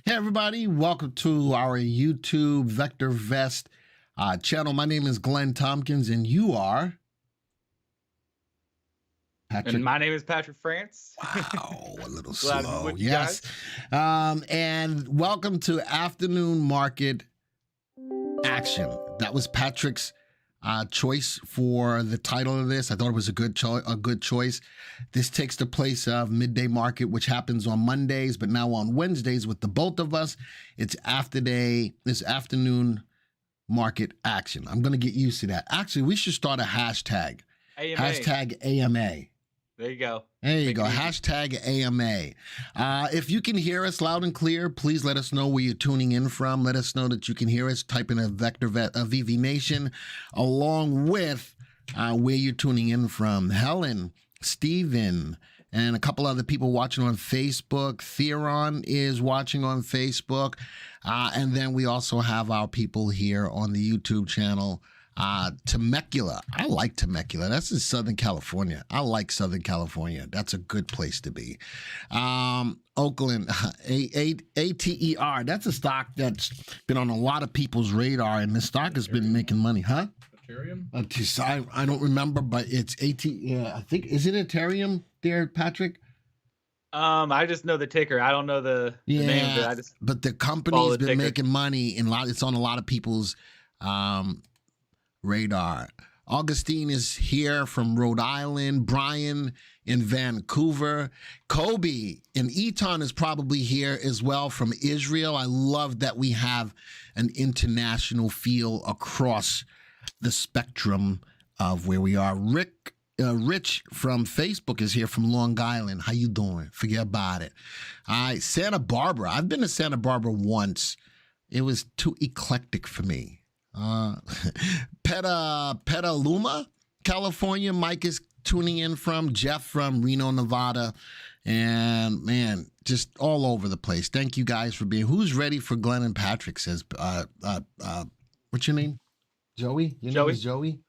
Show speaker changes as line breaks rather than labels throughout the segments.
Hey everybody, welcome to our YouTube VectorVest channel. My name is Glenn Tompkins and you are?
Patrick. And my name is Patrick France.
Wow, a little
Glad
slow.
with you
yes. And welcome to Afternoon Market Action. That was Patrick's choice for the title of this. I thought it was a good choice. This takes the place of Midday Market, which happens on Mondays, but now on Wednesdays with the both of us. It's Afternoon Market Action. I'm going to get used to that. Actually, we should start a hashtag.
AMA.
Hashtag AMA.
There you go.
There you go. Hashtag AMA. If you can hear us loud and clear, please let us know where you're tuning in from. Let us know that you can hear us. Type in a VV Nation along with where you're tuning in from. Helen, Steven, and a couple other people watching on Facebook. Theron is watching on Facebook. And then we also have our people here on the YouTube channel. Temecula. I like Temecula. That's in Southern California. I like Southern California. That's a good place to be. Oakland, ATER. That's a stock that's been on a lot of people's radar, and the stock has been making money, huh?
Ethereum?
I don't remember, but it's I think, is it Ethereum there, Patrick?
I just know the ticker. I don't know the name of it.
But the company's been making money, and it's on a lot of people's radar. Augustine is here from Rhode Island. Brian in Vancouver. Kobe and Eton is probably here as well from Israel. I love that we have an international feel across the spectrum of where we are. Rich from Facebook is here from Long Island. How you doing? Forget about it. All right, Santa Barbara. I've been to Santa Barbara once. It was too eclectic for me. Petaluma, California. Mike is tuning in from. Jeff from Reno, Nevada. And man, just all over the place. Thank you guys for being. Who's ready for Glenn and Patrick? Says, what's your name? Joey? Your name is Joey?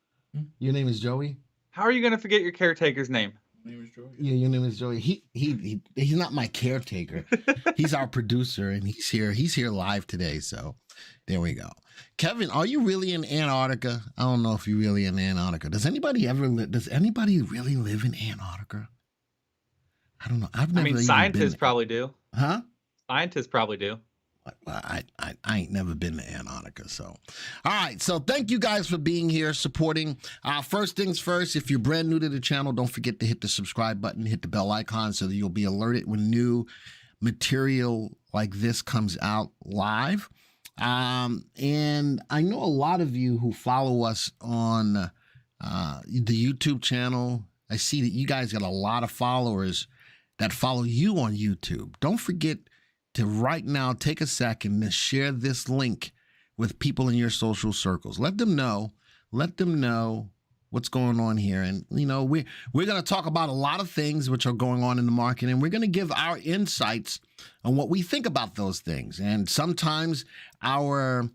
Your name is Joey?
How are you going to forget your caretaker's name?
My name is Joey.
Yeah, your name is Joey. He's not my caretaker. He's our producer, and he's here. He's here live today, so there we go. Kevin, are you really in Antarctica? I don't know if you're really in Antarctica. Does anybody really live in Antarctica? I don't know. I've never.
Scientists probably do.
Huh?
Scientists probably do.
Well, I ain't never been to Antarctica, so. All right, so thank you guys for being here, supporting. First things first, if you're brand new to the channel, don't forget to hit the subscribe button, hit the bell icon so that you'll be alerted when new material like this comes out live. And I know a lot of you who follow us on the YouTube channel. I see that you guys got a lot of followers that follow you on YouTube. Don't forget to right now take a second to share this link with people in your social circles. Let them know what's going on here. And, you know, we're going to talk about a lot of things which are going on in the market, and we're going to give our insights on what we think about those things. And sometimes our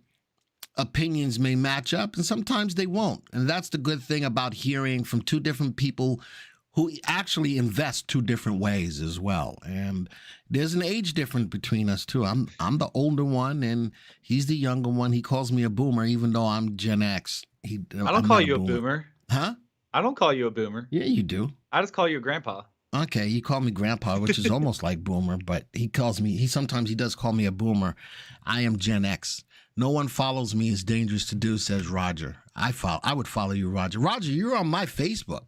opinions may match up and sometimes they won't. And that's the good thing about hearing from two different people who actually invest two different ways as well. And there's an age difference between us too. I'm the older one and he's the younger one. He calls me a boomer, even though I'm Gen X.
I don't call you a boomer.
Huh?
I don't call you a boomer.
Yeah, you do.
I just call you a grandpa.
Okay, you call me grandpa, which is almost like boomer, but sometimes he does call me a boomer. I am Gen X. No one follows me. It's dangerous to do, says Roger. I would follow you, Roger. Roger, you're on my Facebook.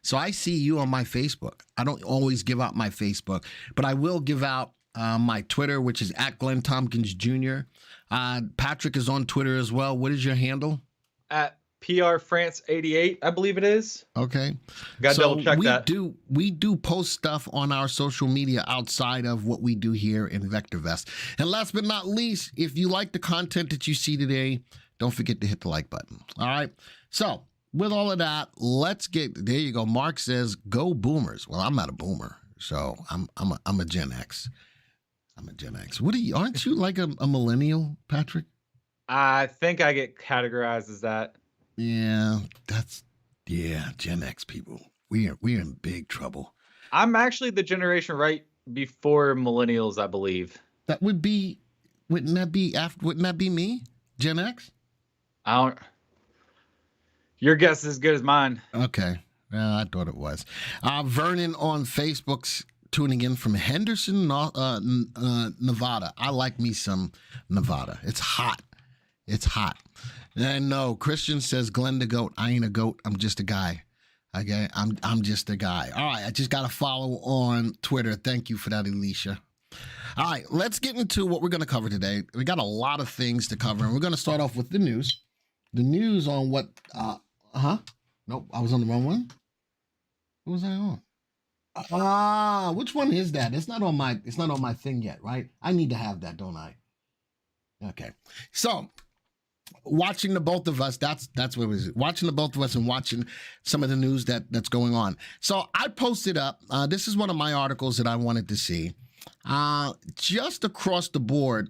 So I see you on my Facebook. I don't always give out my Facebook, but I will give out my Twitter, which is at Glenn Tompkins Jr. Patrick is on Twitter as well. What is your handle?
At PR France 88, I believe it is.
Okay.
Got to double check that.
We do post stuff on our social media outside of what we do here in VectorVest. And last but not least, if you like the content that you see today, don't forget to hit the like button. All right. So with all of that, there you go. Mark says, go boomers. Well, I'm not a boomer, so I'm a Gen X. I'm a Gen X. Aren't you like a millennial, Patrick?
I think I get categorized as that.
Yeah, Gen X people. We're in big trouble.
I'm actually the generation right before millennials, I believe.
That would be Wouldn't that be me? Gen X?
I don't. Your guess is as good as mine.
Okay. Well, I thought it was. Vernon on Facebook's tuning in from Henderson, Nevada. I like me some Nevada. It's hot. It's hot. And no, Christian says, Glenn the goat. I ain't a goat. I'm just a guy. Okay, I'm just a guy. All right, I just got to follow on Twitter. Thank you for that, Alicia. All right, let's get into what we're going to cover today. We got a lot of things to cover, and we're going to start off with the news. The news on what, Nope, I was on the wrong one. What was I on? Which one is that? It's not on my thing yet, right? I need to have that, don't I? Okay. So, watching the both of us, that's what it was. Watching the both of us and watching some of the news that's going on. So, I posted up, this is one of my articles that I wanted to see. Just across the board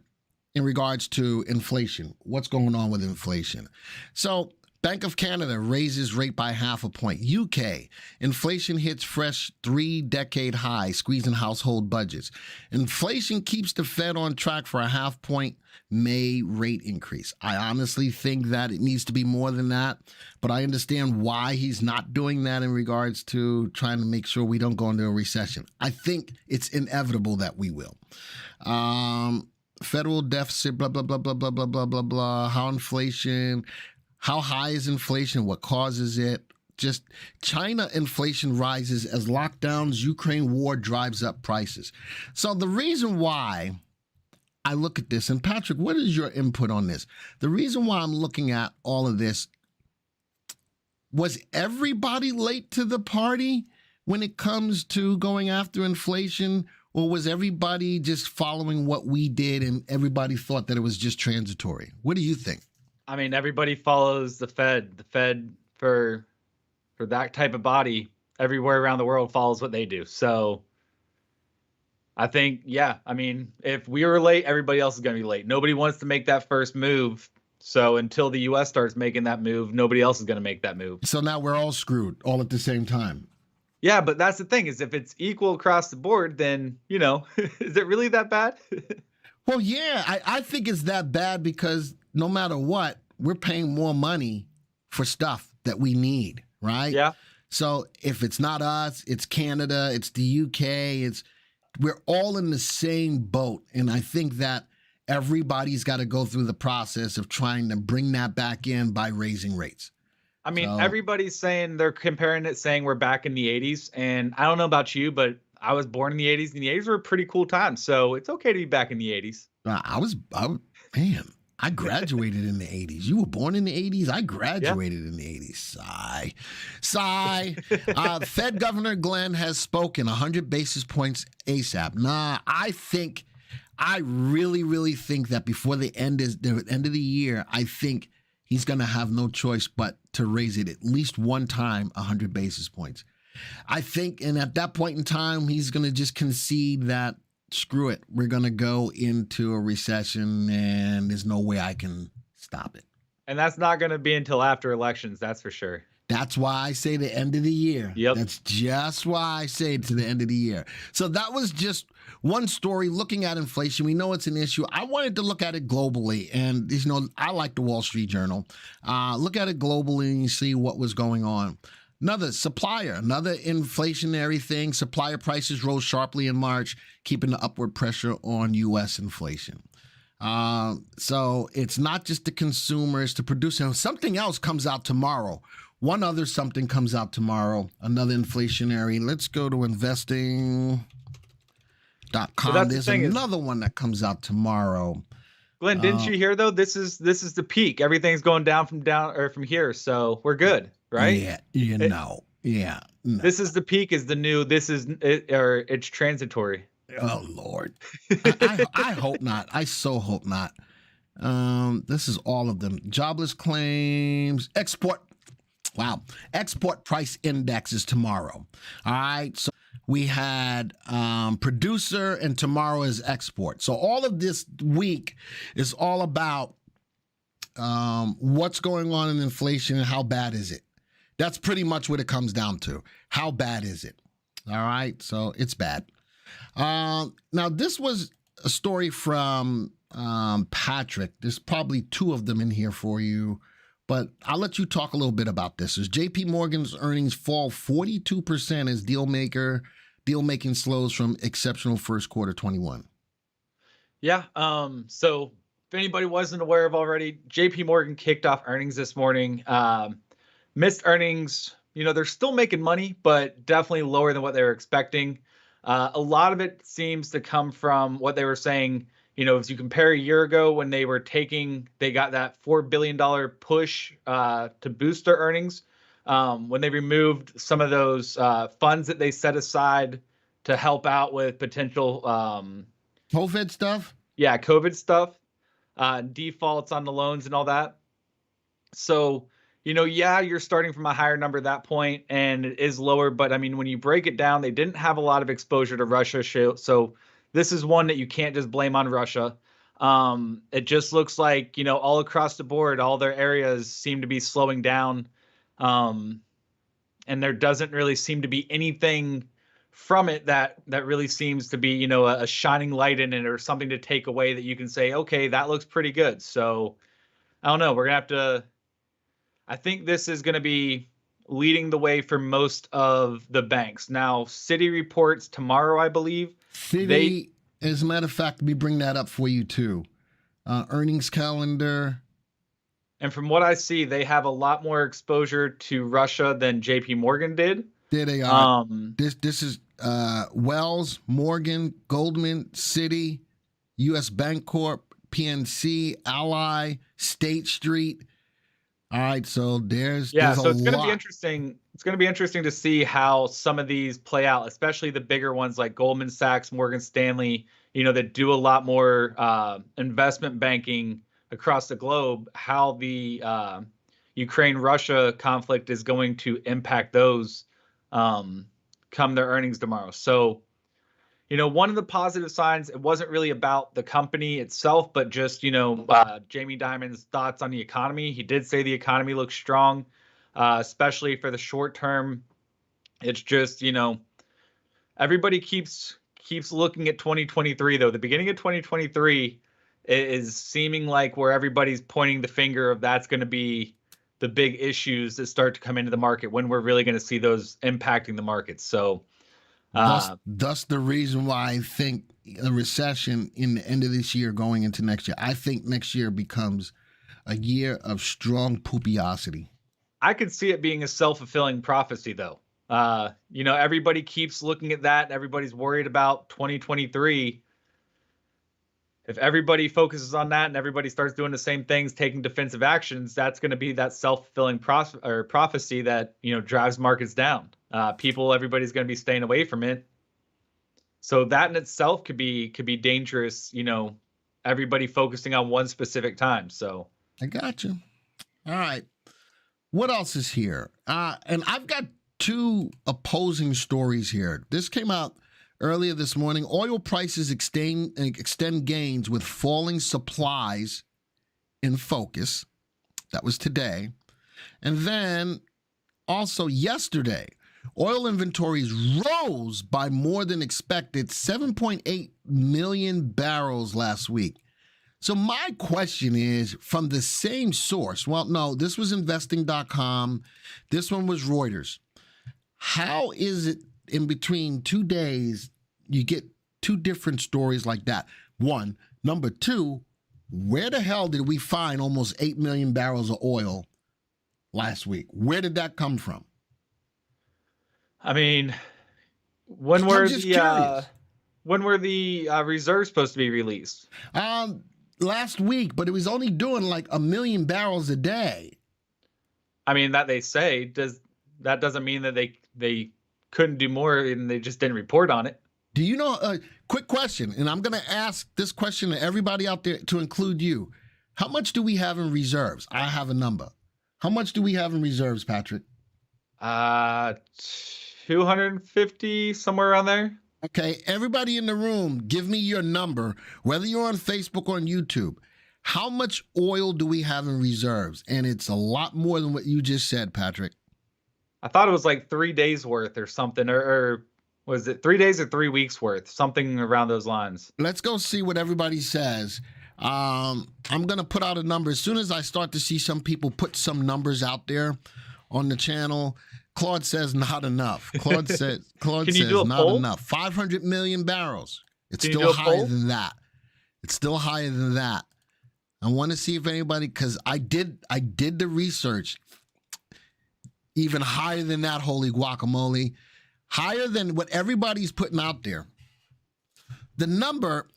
in regards to inflation, what's going on with inflation. So, Bank of Canada raises rate by 0.5 point. UK, inflation hits fresh 3-decade high, squeezing household budgets. Inflation keeps the Fed on track for a 0.5 point May rate increase. I honestly think that it needs to be more than that, but I understand why he's not doing that in regards to trying to make sure we don't go into a recession. I think it's inevitable that we will. Federal deficit, blah, blah, blah, blah, blah, blah, blah, blah, blah. How high is inflation? What causes it? Just China inflation rises as lockdowns, Ukraine war drives up prices. So the reason why I look at this, and Patrick, what is your input on this? The reason why I'm looking at all of this, was everybody late to the party when it comes to going after inflation, or was everybody just following what we did and everybody thought that it was just transitory? What do you think?
I mean, everybody follows the Fed. The Fed, for that type of body, everywhere around the world follows what they do. So I think, yeah, I mean, if we were late, everybody else is going to be late. Nobody wants to make that first move. So until the U.S. starts making that move, nobody else is going to make that move.
So now we're all screwed all at the same time.
Yeah, but that's the thing, is if it's equal across the board, then, is it really that bad?
Well, yeah, I think it's that bad because no matter what, we're paying more money for stuff that we need, right?
Yeah.
So if it's not us, it's Canada, it's the UK, we're all in the same boat. And I think that everybody's got to go through the process of trying to bring that back in by raising rates.
I mean, everybody's saying, they're comparing it, saying we're back in the 80s. And I don't know about you, but I was born in the 80s, and the 80s were a pretty cool time. So it's okay to be back in the 80s.
I graduated in the 80s. You were born in the 80s? I graduated in the 80s. Sigh. Fed Governor Glenn has spoken 100 basis points ASAP. I really, really think that before the end of the year, I think he's going to have no choice but to raise it at least one time, 100 basis points. I think, and at that point in time, he's going to just concede that, screw it, we're going to go into a recession and there's no way I can stop it.
And that's not going to be until after elections, that's for sure.
That's why I say the end of the year.
Yep.
That's just why I say it to the end of the year. So that was just one story looking at inflation. We know it's an issue. I wanted to look at it globally. And, I like the Wall Street Journal. Look at it globally and see what was going on. Another inflationary thing. Supplier prices rose sharply in March, keeping the upward pressure on U.S. inflation. So it's not just the consumers, to produce. Something else comes out tomorrow. One other something comes out tomorrow, another inflationary. Let's go to investing.com.
So
there's another one that comes out tomorrow.
Glenn, didn't you hear though? This is the peak. Everything's going down from here, so we're good, right?
Yeah, No.
This is the peak. Is the new? This is it, or it's transitory.
Oh Lord, I hope not. I so hope not. This is all of them. Jobless claims, export. Wow, export price index is tomorrow. All right, so we had producer, and tomorrow is export. So all of this week is all about what's going on in inflation and how bad is it. That's pretty much what it comes down to. How bad is it? All right, so it's bad. Now, this was a story from Patrick. There's probably two of them in here for you, but I'll let you talk a little bit about this. As JP Morgan's earnings fall 42% as deal making slows from exceptional first quarter 21.
Yeah. So if anybody wasn't aware of already, JP Morgan kicked off earnings this morning. Missed earnings. They're still making money, but definitely lower than what they were expecting. A lot of it seems to come from what they were saying. If you compare a year ago when they got that $4 billion push to boost their earnings, when they removed some of those funds that they set aside to help out with potential
COVID stuff?
Yeah, COVID stuff, defaults on the loans and all that. So, you're starting from a higher number at that point, and it is lower. But I mean, when you break it down, they didn't have a lot of exposure to Russia. So this is one that you can't just blame on Russia. It just looks like, all across the board, all their areas seem to be slowing down. And there doesn't really seem to be anything from it that really seems to be, a shining light in it or something to take away that you can say, okay, that looks pretty good. So I don't know. We're going to have to, I think this is going to be leading the way for most of the banks. Now, Citi reports tomorrow, I believe.
Citi, as a matter of fact, let me bring that up for you too. Earnings calendar.
And from what I see, they have a lot more exposure to Russia than JP Morgan did.
There they are. This is Wells, Morgan, Goldman, Citi, U.S. Bancorp, PNC, Ally, State Street. All right, so there's
so it's going to be interesting. It's going to be interesting to see how some of these play out, especially the bigger ones like Goldman Sachs, Morgan Stanley, that do a lot more investment banking across the globe, how the Ukraine-Russia conflict is going to impact those come their earnings tomorrow. So, one of the positive signs, it wasn't really about the company itself, but just, Jamie Dimon's thoughts on the economy. He did say the economy looks strong, especially for the short term. It's just, everybody keeps looking at 2023, though. The beginning of 2023 is seeming like where everybody's pointing the finger of that's going to be the big issues that start to come into the market, when we're really going to see those impacting the markets. So
that's the reason why I think a recession in the end of this year going into next year. I think next year becomes a year of strong poopiosity.
I could see it being a self-fulfilling prophecy, though. Everybody keeps looking at that. Everybody's worried about 2023. If everybody focuses on that and everybody starts doing the same things, taking defensive actions, that's going to be that self-fulfilling prophecy that, drives markets down. Everybody's going to be staying away from it. So that in itself could be dangerous, everybody focusing on one specific time. So
I got you. All right. What else is here? And I've got two opposing stories here. This came out earlier this morning. Oil prices extend gains with falling supplies in focus. That was today. And then also yesterday, oil inventories rose by more than expected, 7.8 million barrels last week. So my question is, from the same source, well, no, this was investing.com. This one was Reuters. How is it in between 2 days you get two different stories like that? One. Number two, where the hell did we find almost 8 million barrels of oil last week? Where did that come from?
I mean, when were the reserves supposed to be released?
Last week, but it was only doing like 1 million barrels a day.
I mean, that they say, doesn't mean that they couldn't do more and they just didn't report on it.
Do you know, quick question, and I'm going to ask this question to everybody out there to include you. How much do we have in reserves? I have a number. How much do we have in reserves, Patrick?
250, somewhere around there.
Okay, everybody in the room, give me your number, whether you're on Facebook or on YouTube. How much oil do we have in reserves? And it's a lot more than what you just said, Patrick.
I thought it was like 3 days worth or something, or was it 3 days or 3 weeks worth? Something around those lines.
Let's go see what everybody says. I'm going to put out a number. As soon as I start to see some people put some numbers out there on the channel, Claude says not enough. Claude says not enough. 500 million barrels. It's still higher than that. It's still higher than that. I want to see if anybody, because I did the research. Even higher than that, holy guacamole. Higher than what everybody's putting out there. The number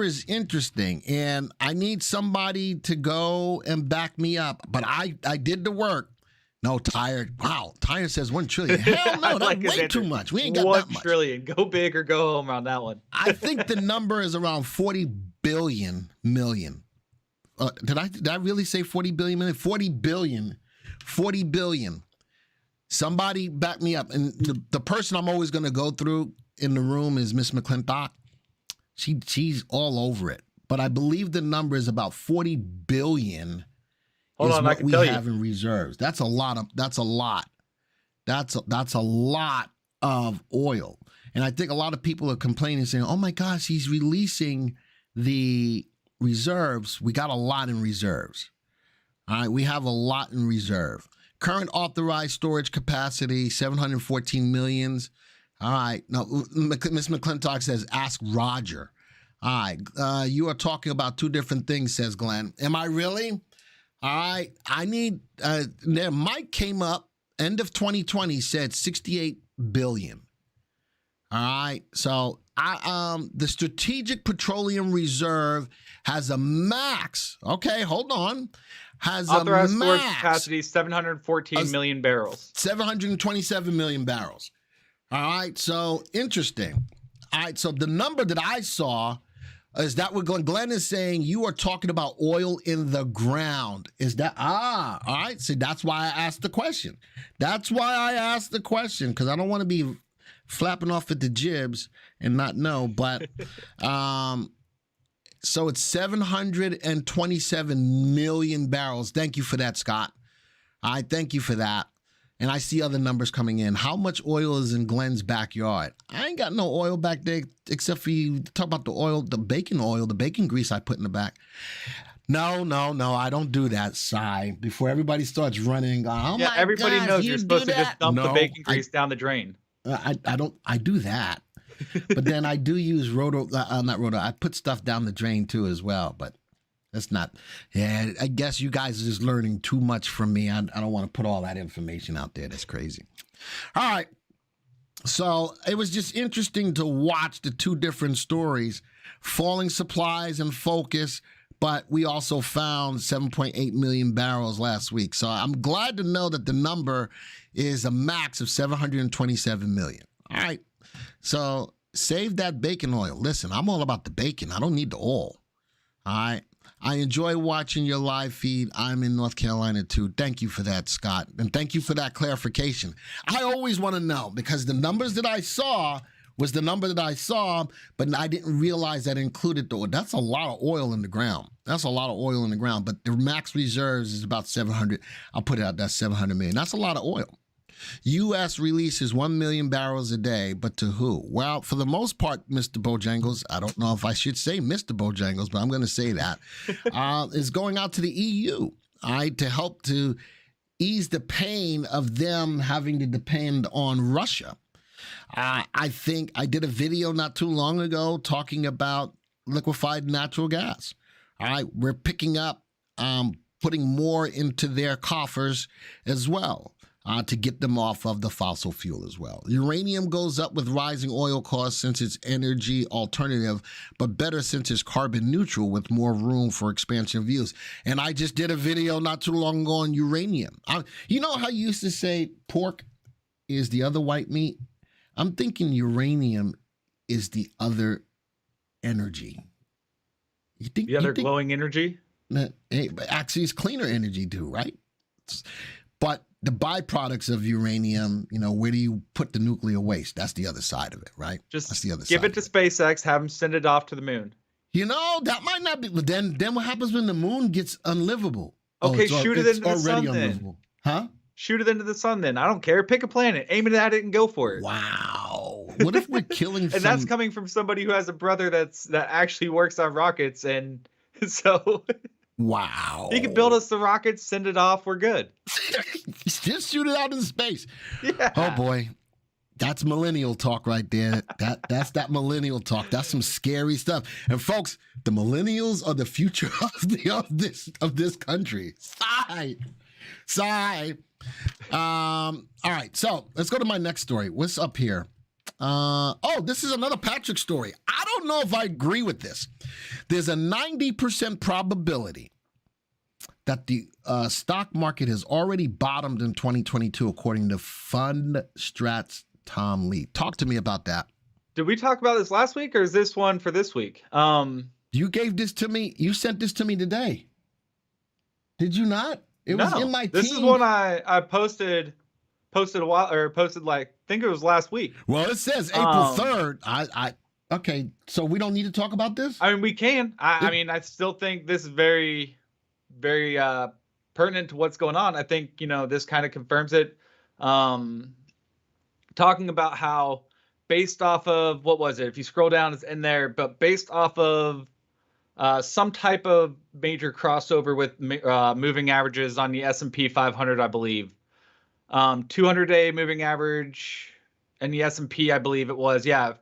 is interesting, and I need somebody to go and back me up. But I did the work. No, Tyre. Wow, Tyre says 1 trillion. Hell no, that's way too much. We ain't got that much.
1 trillion. Go big or go home on that one.
I think the number is around 40 billion million. Did I really say 40 billion million? 40 billion. 40 billion. Somebody back me up. And the person I'm always going to go through in the room is Miss McClintock. She's all over it. But I believe the number is about 40 billion.
Hold on, I can tell you.
Have in reserves. That's a lot. That's a lot of oil. And I think a lot of people are complaining, saying, "Oh my gosh, he's releasing the reserves." We got a lot in reserves. All right, we have a lot in reserve. Current authorized storage capacity, 714 millions. All right. No, Miss McClintock says, ask Roger. All right. You are talking about two different things, says Glenn. Am I really? All right. I need, Mike came up, end of 2020, said 68 billion. All right. So the Strategic Petroleum Reserve has a max. Okay, hold on. Has
authorized
a
storage
max
capacity 714 million barrels.
727 million barrels. All right, so interesting. All right, so the number that I saw is that what Glenn is saying. You are talking about oil in the ground. Is that all right? See, that's why I asked the question. That's why I asked the question, because I don't want to be flapping off at the jibs and not know. But so it's 727 million barrels. Thank you for that, Scott. All right, thank you for that. And I see other numbers coming in. How much oil is in Glenn's backyard? I ain't got no oil back there except for you talk about the oil, the bacon grease I put in the back. No, I don't do that, Si. Before everybody starts running, going, oh
yeah,
my
everybody
gosh,
knows you're supposed to just dump the bacon grease down the drain.
I do that. But then I do use I put stuff down the drain too as well, but that's not, yeah, I guess you guys are just learning too much from me. I don't want to put all that information out there. That's crazy. All right. So it was just interesting to watch the two different stories, falling supplies and focus, but we also found 7.8 million barrels last week. So I'm glad to know that the number is a max of 727 million. All right. So save that bacon oil. Listen, I'm all about the bacon. I don't need the oil. All right. I enjoy watching your live feed. I'm in North Carolina too. Thank you for that, Scott. And thank you for that clarification. I always want to know, because the numbers that I saw was the number that I saw, but I didn't realize that included the oil. That's a lot of oil in the ground. That's a lot of oil in the ground. But the max reserves is about 700. I'll put it out, that's 700 million. That's a lot of oil. U.S. releases 1 million barrels a day, but to who? Well, for the most part, Mr. Bojangles, I don't know if I should say Mr. Bojangles, but I'm going to say that, is going out to the EU, all right, to help to ease the pain of them having to depend on Russia. I think I did a video not too long ago talking about liquefied natural gas. All right, we're picking up, putting more into their coffers as well. To get them off of the fossil fuel as well. Uranium goes up with rising oil costs since it's energy alternative, but better since it's carbon neutral with more room for expansion of use. And I just did a video not too long ago on uranium. You know how you used to say pork is the other white meat? I'm thinking uranium is the other energy. You think
the other glowing energy?
Hey, but actually, it's cleaner energy too, right? But the byproducts of uranium, you know, where do you put the nuclear waste? That's the other side of it, right?
Just
that's the other
give
side
it to SpaceX, have them send it off to the moon.
You know, that might not be. But then what happens when the moon gets unlivable?
Okay, shoot it into the sun
unlivable. Huh?
Shoot it into the sun then. I don't care. Pick a planet, aim it at it, and go for it.
Wow. What if we're killing
And that's coming from somebody who has a brother that actually works on rockets and So
Wow.
he can build us the rockets, send it off. We're good.
Just shoot it out in space.
Yeah.
Oh boy. That's millennial talk right there. That's that millennial talk. That's some scary stuff. And folks, the millennials are the future of this country. Sigh. All right, so let's go to my next story. What's up here? This is another Patrick story. I don't know if I agree with this. There's a 90% probability that the stock market has already bottomed in 2022, according to FundStrat's Tom Lee. Talk to me about that.
Did we talk about this last week, or is this one for this week?
You gave this to me. You sent this to me today. Did you not? It was in my team.
This is one I posted a while, or posted like, I think it was last week.
Well, it says April 3rd. Okay, so we don't need to talk about this?
I mean, we can. I mean, I still think this is very, very pertinent to what's going on. I think, this kind of confirms it. Talking about how based off of, what was it? If you scroll down, it's in there, but based off of some type of major crossover with moving averages on the S&P 500, I believe. 200-day moving average and the S&P, I believe it was. Yeah.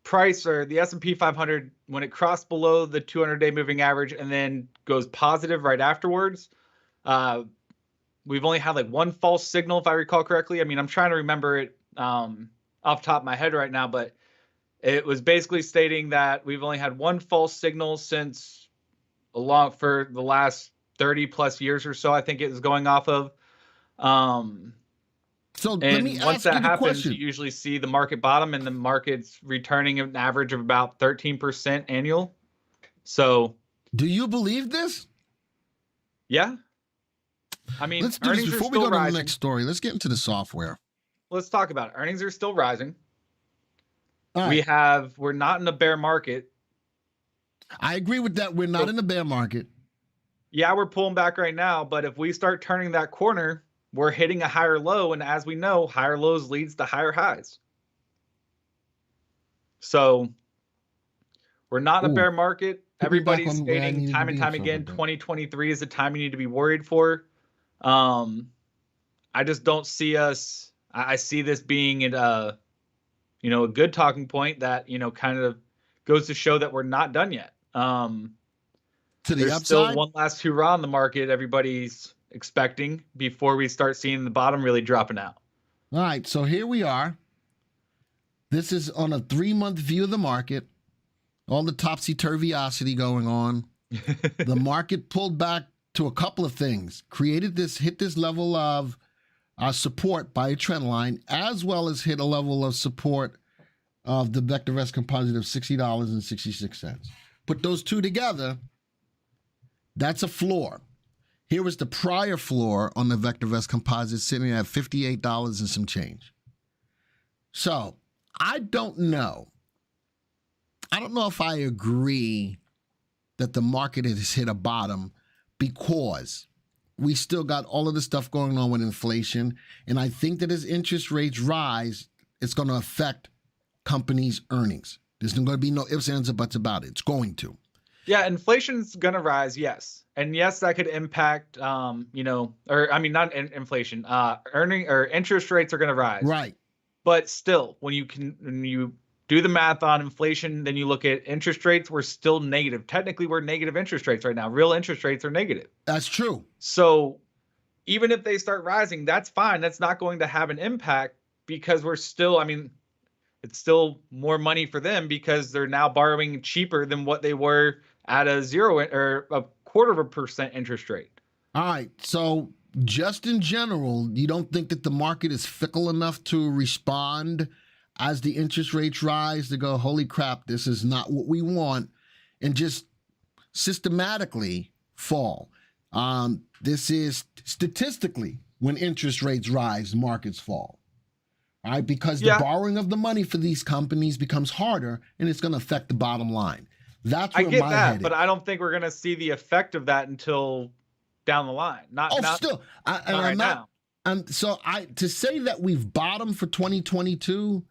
Price, or the S&P 500, when it crossed below the 200-day moving average and then goes positive right afterwards, we've only had like one false signal, if I recall correctly. I mean, I'm trying to remember it off the top of my head right now, but it was basically stating that we've only had one false signal since for the last 30 plus years or so, I think it was going off of.
So let me
once
ask
that
you
happens,
question.
you usually see the market bottom, and the market's returning an average of about 13% annual. So,
do you believe this?
Yeah. I mean,
let's do this before we go to the next story. Let's get into the software.
Let's talk about it. Earnings are still rising.
All right.
We're not in a bear market.
I agree with that. We're not in a bear market.
Yeah, we're pulling back right now, but if we start turning that corner, we're hitting a higher low, and as we know, higher lows leads to higher highs. So we're not in a bear market. Everybody's stating time and time again, 2023 is the time you need to be worried for. I just don't see us. I see this being a good talking point that, kind of goes to show that we're not done yet.
To the
There's
upside,
still one last hurrah in the market everybody's expecting before we start seeing the bottom really dropping out.
All right, so here we are. This is on a 3-month view of the market. All the topsy-turvyosity going on. The market pulled back to a couple of things. Hit this level of support by a trend line, as well as hit a level of support of the VectorVest composite of $60.66. Put those two together, that's a floor. Here was the prior floor on the VectorVest composite, sitting at $58 and some change. So I don't know. I don't know if I agree that the market has hit a bottom, because we still got all of the stuff going on with inflation. And I think that as interest rates rise, it's going to affect companies' earnings. There's not going to be no ifs, ands, or buts about it. It's going to.
Yeah, inflation's going to rise, yes. And yes, that could impact, not inflation, earning or interest rates are going to rise.
Right.
But still, when you do the math on inflation, then you look at interest rates, we're still negative. Technically, we're negative interest rates right now. Real interest rates are negative.
That's true.
So even if they start rising, that's fine. That's not going to have an impact, because we're still, it's still more money for them, because they're now borrowing cheaper than what they were at a 0 or a 0.25% interest rate.
All right. So just in general, you don't think that the market is fickle enough to respond as the interest rates rise to go, holy crap, this is not what we want, and just systematically fall? This is statistically, when interest rates rise, markets fall. All right, because the borrowing of the money for these companies becomes harder, and it's going to affect the bottom line. That's where
I get
my
that,
head
but
is.
I don't think we're going to see the effect of that until down the line.
To say that we've bottomed for 2022,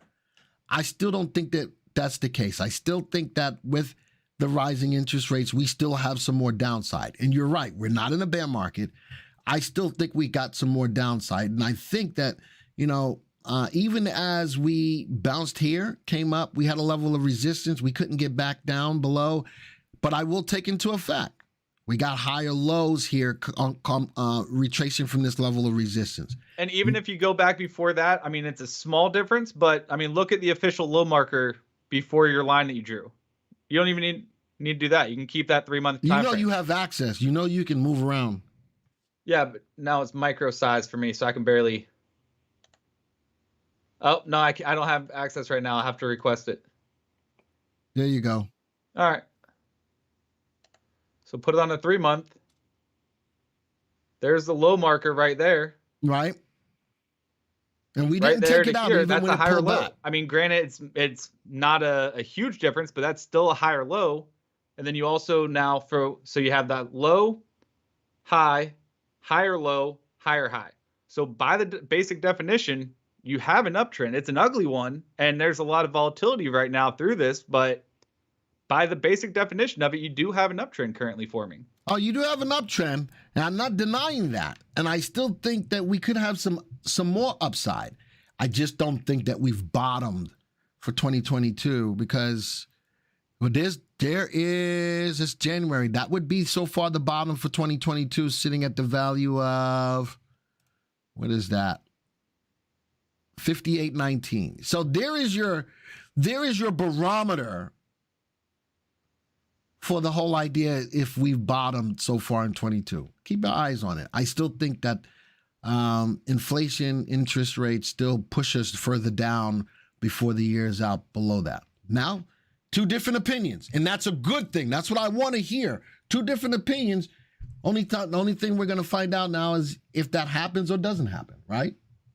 I still don't think that that's the case. I still think that with the rising interest rates, we still have some more downside. And you're right, we're not in a bear market. I still think we got some more downside. And I think that, even as we bounced here, came up, we had a level of resistance. We couldn't get back down below. But I will take into effect, we got higher lows here retracing from this level of resistance.
And even if you go back before that, I mean, it's a small difference. But, I mean, look at the official low marker before your line that you drew. You don't even need to do that. You can keep that 3-month time frame.
You have access. You can move around.
Yeah, but now it's micro size for me, so I can barely. Oh, no, I don't have access right now. I'll have to request it.
There you go.
All right. So put it on a 3-month. There's the low marker right there.
Right. And we
right
didn't take it out
here,
even
that's
when
a
it
higher
pulled
low.
back.
I mean, granted, it's not a huge difference, but that's still a higher low. And then you also now so you have that low, high, higher low, higher high. So by the basic definition, you have an uptrend. It's an ugly one, and there's a lot of volatility right now through this, but by the basic definition of it, you do have an uptrend currently forming.
Oh, you do have an uptrend, and I'm not denying that. And I still think that we could have some more upside. I just don't think that we've bottomed for 2022 because it's January. That would be so far the bottom for 2022, sitting at the value of, what is that? 58.19. So there is your barometer for the whole idea if we've bottomed so far in 22. Keep your eyes on it. I still think that inflation, interest rates still push us further down before the year is out below that. Now, two different opinions, and that's a good thing. That's what I want to hear. Two different opinions. The only thing we're going to find out now is if that happens or doesn't happen, right?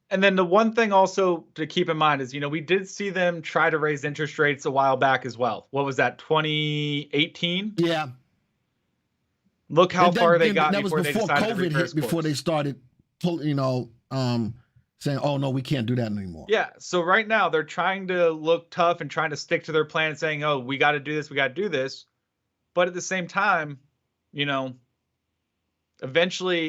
And then the one thing also to keep in mind is, we did see them try to raise interest rates a while back as well. What was that, 2018?
Yeah.
Look how far they got
before
they decided
COVID
to reverse
hit, before they started, saying, "Oh no, we can't do that anymore."
Yeah. So right now they're trying to look tough and trying to stick to their plan, saying, "Oh, we got to do this, we got to do this." But at the same time, eventually,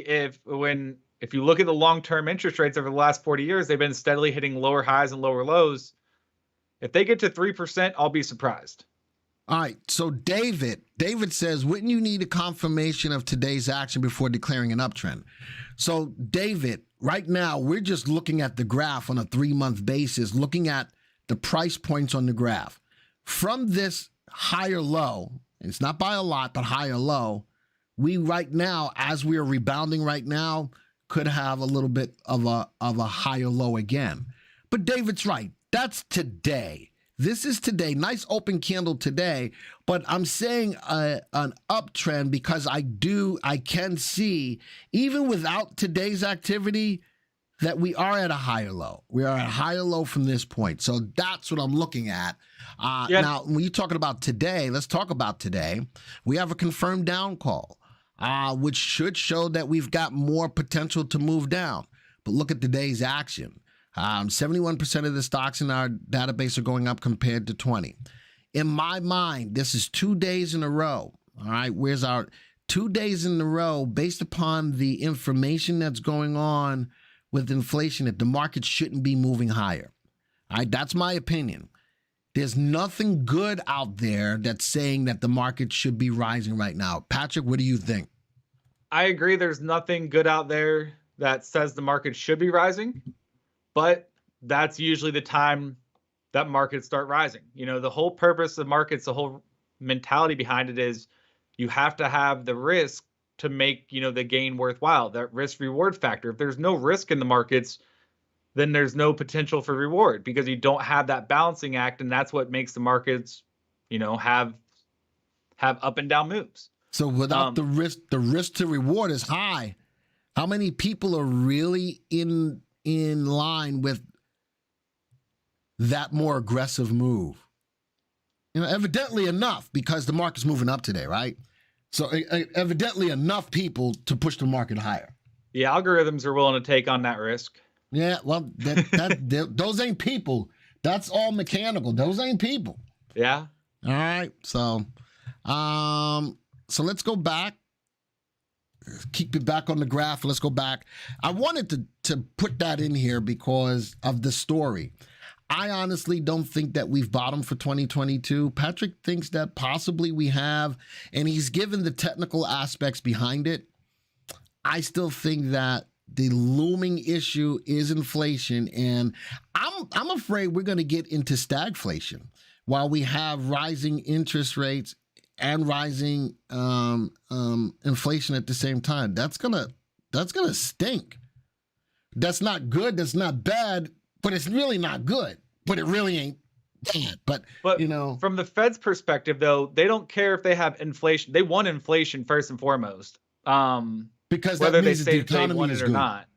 if you look at the long-term interest rates over the last 40 years, they've been steadily hitting lower highs and lower lows. If they get to 3%, I'll be surprised.
All right. So David says, wouldn't you need a confirmation of today's action before declaring an uptrend? So David, right now, we're just looking at the graph on a 3-month basis, looking at the price points on the graph. From this higher low, it's not by a lot, but higher low, we right now, as we are rebounding right now, could have a little bit of a higher low again. But David's right. That's today. This is today. Nice open candle today. But I'm saying an uptrend because I can see, even without today's activity, that we are at a higher low. We are at a higher low from this point. So that's what I'm looking at. Now, when you're talking about today, let's talk about today. We have a confirmed down call, which should show that we've got more potential to move down. But look at today's action. 71% of the stocks in our database are going up compared to 20. In my mind, this is 2 days in a row. All right, where's our 2 days in a row based upon the information that's going on with inflation that the market shouldn't be moving higher. All right, that's my opinion. There's nothing good out there that's saying that the market should be rising right now. Patrick, what do you think?
I agree. There's nothing good out there that says the market should be rising, but that's usually the time that markets start rising. The whole purpose of markets, the whole mentality behind it is you have to have the risk to make, the gain worthwhile, that risk reward factor. If there's no risk in the markets, then there's no potential for reward because you don't have that balancing act. And that's what makes the markets, have up and down moves.
So without the risk to reward is high. How many people are really in line with that more aggressive move? Evidently enough, because the market's moving up today, right? So evidently enough people to push the market higher.
The algorithms are willing to take on that risk.
Yeah, well, those ain't people. That's all mechanical. Those ain't people.
Yeah.
All right. So So let's go back. Keep it back on the graph. Let's go back. I wanted to put that in here because of the story. I honestly don't think that we've bottomed for 2022. Patrick thinks that possibly we have, and he's given the technical aspects behind it. I still think that the looming issue is inflation, and I'm afraid we're going to get into stagflation while we have rising interest rates and rising inflation at the same time. That's gonna stink. That's not good. That's not bad. But it's really not good. But it really ain't bad. But you know,
from the Fed's perspective, though, they don't care if they have inflation. They want inflation first and foremost.
Because
whether
that
they
means
say
the economy
they want
is
it or
good.
not.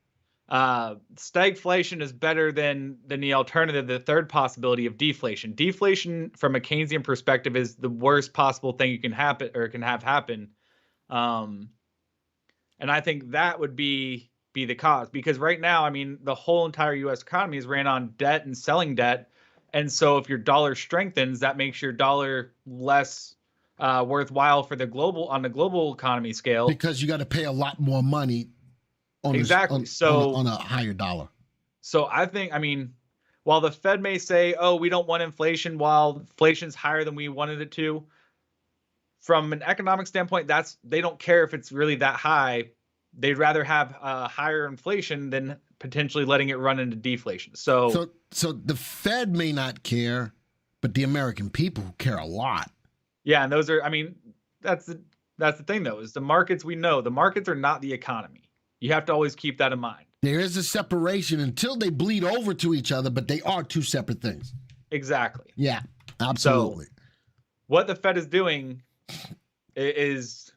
Stagflation is better than the alternative, the third possibility of deflation. Deflation, from a Keynesian perspective, is the worst possible thing you can happen or can have happen. And I think that would be the cause, because right now, I mean, the whole entire U.S. economy is ran on debt and selling debt. And so if your dollar strengthens, that makes your dollar less worthwhile for the global economy scale,
because you got to pay a lot more money on on a higher dollar.
So I think, I mean, while the Fed may say, oh, we don't want inflation, while inflation's higher than we wanted it to, from an economic standpoint, they don't care if it's really that high. They'd rather have higher inflation than potentially letting it run into deflation. So
the Fed may not care, but the American people care a lot.
Yeah, and those are, I mean, that's the thing, though, is the markets, we know the markets are not the economy. You have to always keep that in mind.
There is a separation until they bleed over to each other, but they are two separate things.
Exactly.
Yeah, absolutely.
So what the Fed is doing is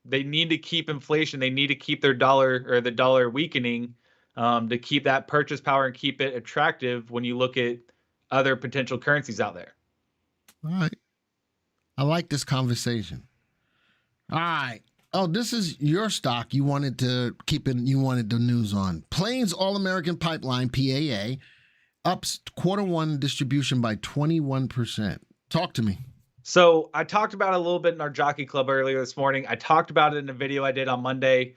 they need to keep inflation. They need to keep their dollar, or the dollar, weakening to keep that purchase power and keep it attractive when you look at other potential currencies out there.
All right. I like this conversation. All right. Oh, this is your stock you wanted to keep in, you wanted the news on. Plains All-American Pipeline, PAA, ups Q1 distribution by 21%. Talk to me.
So I talked about it a little bit in our Jockey Club earlier this morning. I talked about it in a video I did on Monday.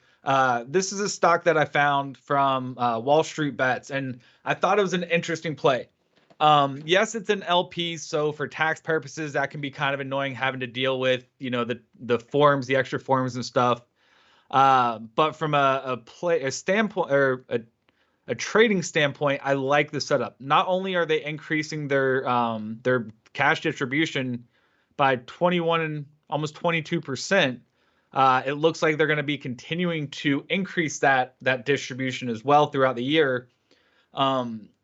This is a stock that I found from Wall Street Bets, and I thought it was an interesting play. Yes, it's an LP, so for tax purposes, that can be kind of annoying having to deal with, you know, the forms, the extra forms and stuff. But from a standpoint, or a trading standpoint, I like the setup. Not only are they increasing their cash distribution by 21 and almost 22%, it looks like they're going to be continuing to increase that distribution as well throughout the year.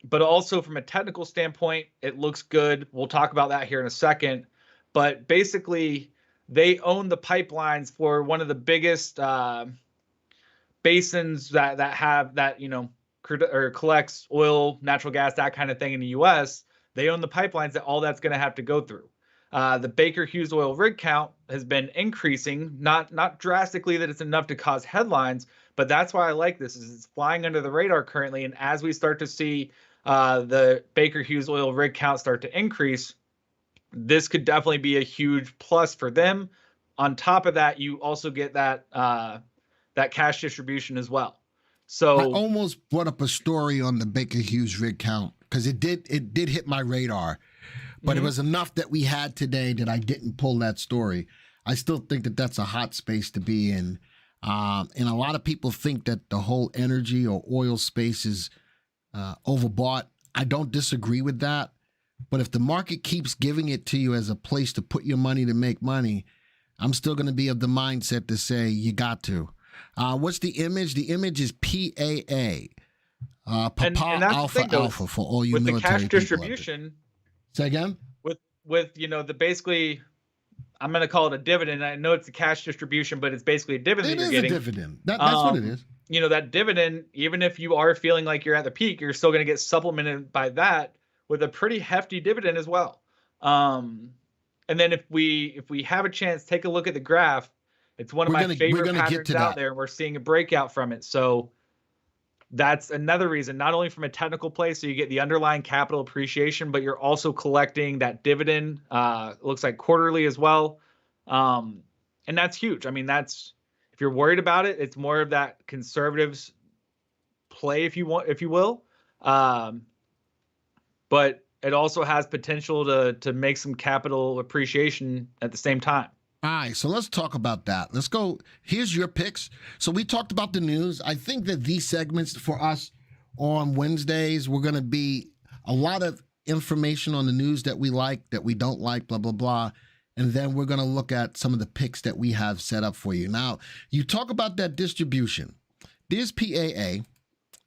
But also from a technical standpoint, it looks good. We'll talk about that here in a second. But basically, they own the pipelines for one of the biggest basins that have that, you know, or collects oil, natural gas, that kind of thing in the U.S. They own the pipelines that all that's going to have to go through. The Baker Hughes oil rig count has been increasing, not drastically that it's enough to cause headlines, but that's why I like this, is it's flying under the radar currently. And as we start to see the Baker Hughes oil rig count start to increase, this could definitely be a huge plus for them. On top of that, you also get that cash distribution as well. So
I almost brought up a story on the Baker Hughes rig count because it did hit my radar, but it was enough that we had today that I didn't pull that story. I still think that that's a hot space to be in. And a lot of people think that the whole energy or oil space is overbought. I don't disagree with that. But if the market keeps giving it to you as a place to put your money to make money, I'm still going to be of the mindset to say you got to. What's the image? The image is PAA. Papa
and that's
Alpha
the thing, though,
Alpha for all you
with the
military
cash
people
distribution.
Say again?
With you know, the basically, I'm going to call it a dividend. I know it's a cash distribution, but it's basically a dividend that you're getting.
It is a dividend. That's what it is.
You know, that dividend, even if you are feeling like you're at the peak, you're still going to get supplemented by that with a pretty hefty dividend as well. And then if we have a chance, take a look at the graph. It's one of my favorite patterns out there. We're seeing a breakout from it. So that's another reason, not only from a technical play, so you get the underlying capital appreciation, but you're also collecting that dividend. It looks like quarterly as well. And that's huge. I mean, if you're worried about it, it's more of that conservatives play, if you will. But it also has potential to make some capital appreciation at the same time.
All right, so let's talk about that. Let's go. Here's your picks. So we talked about the news. I think that these segments for us on Wednesdays, we're going to be a lot of information on the news that we like, that we don't like, blah, blah, blah. And then we're going to look at some of the picks that we have set up for you. Now, you talk about that distribution. This PAA,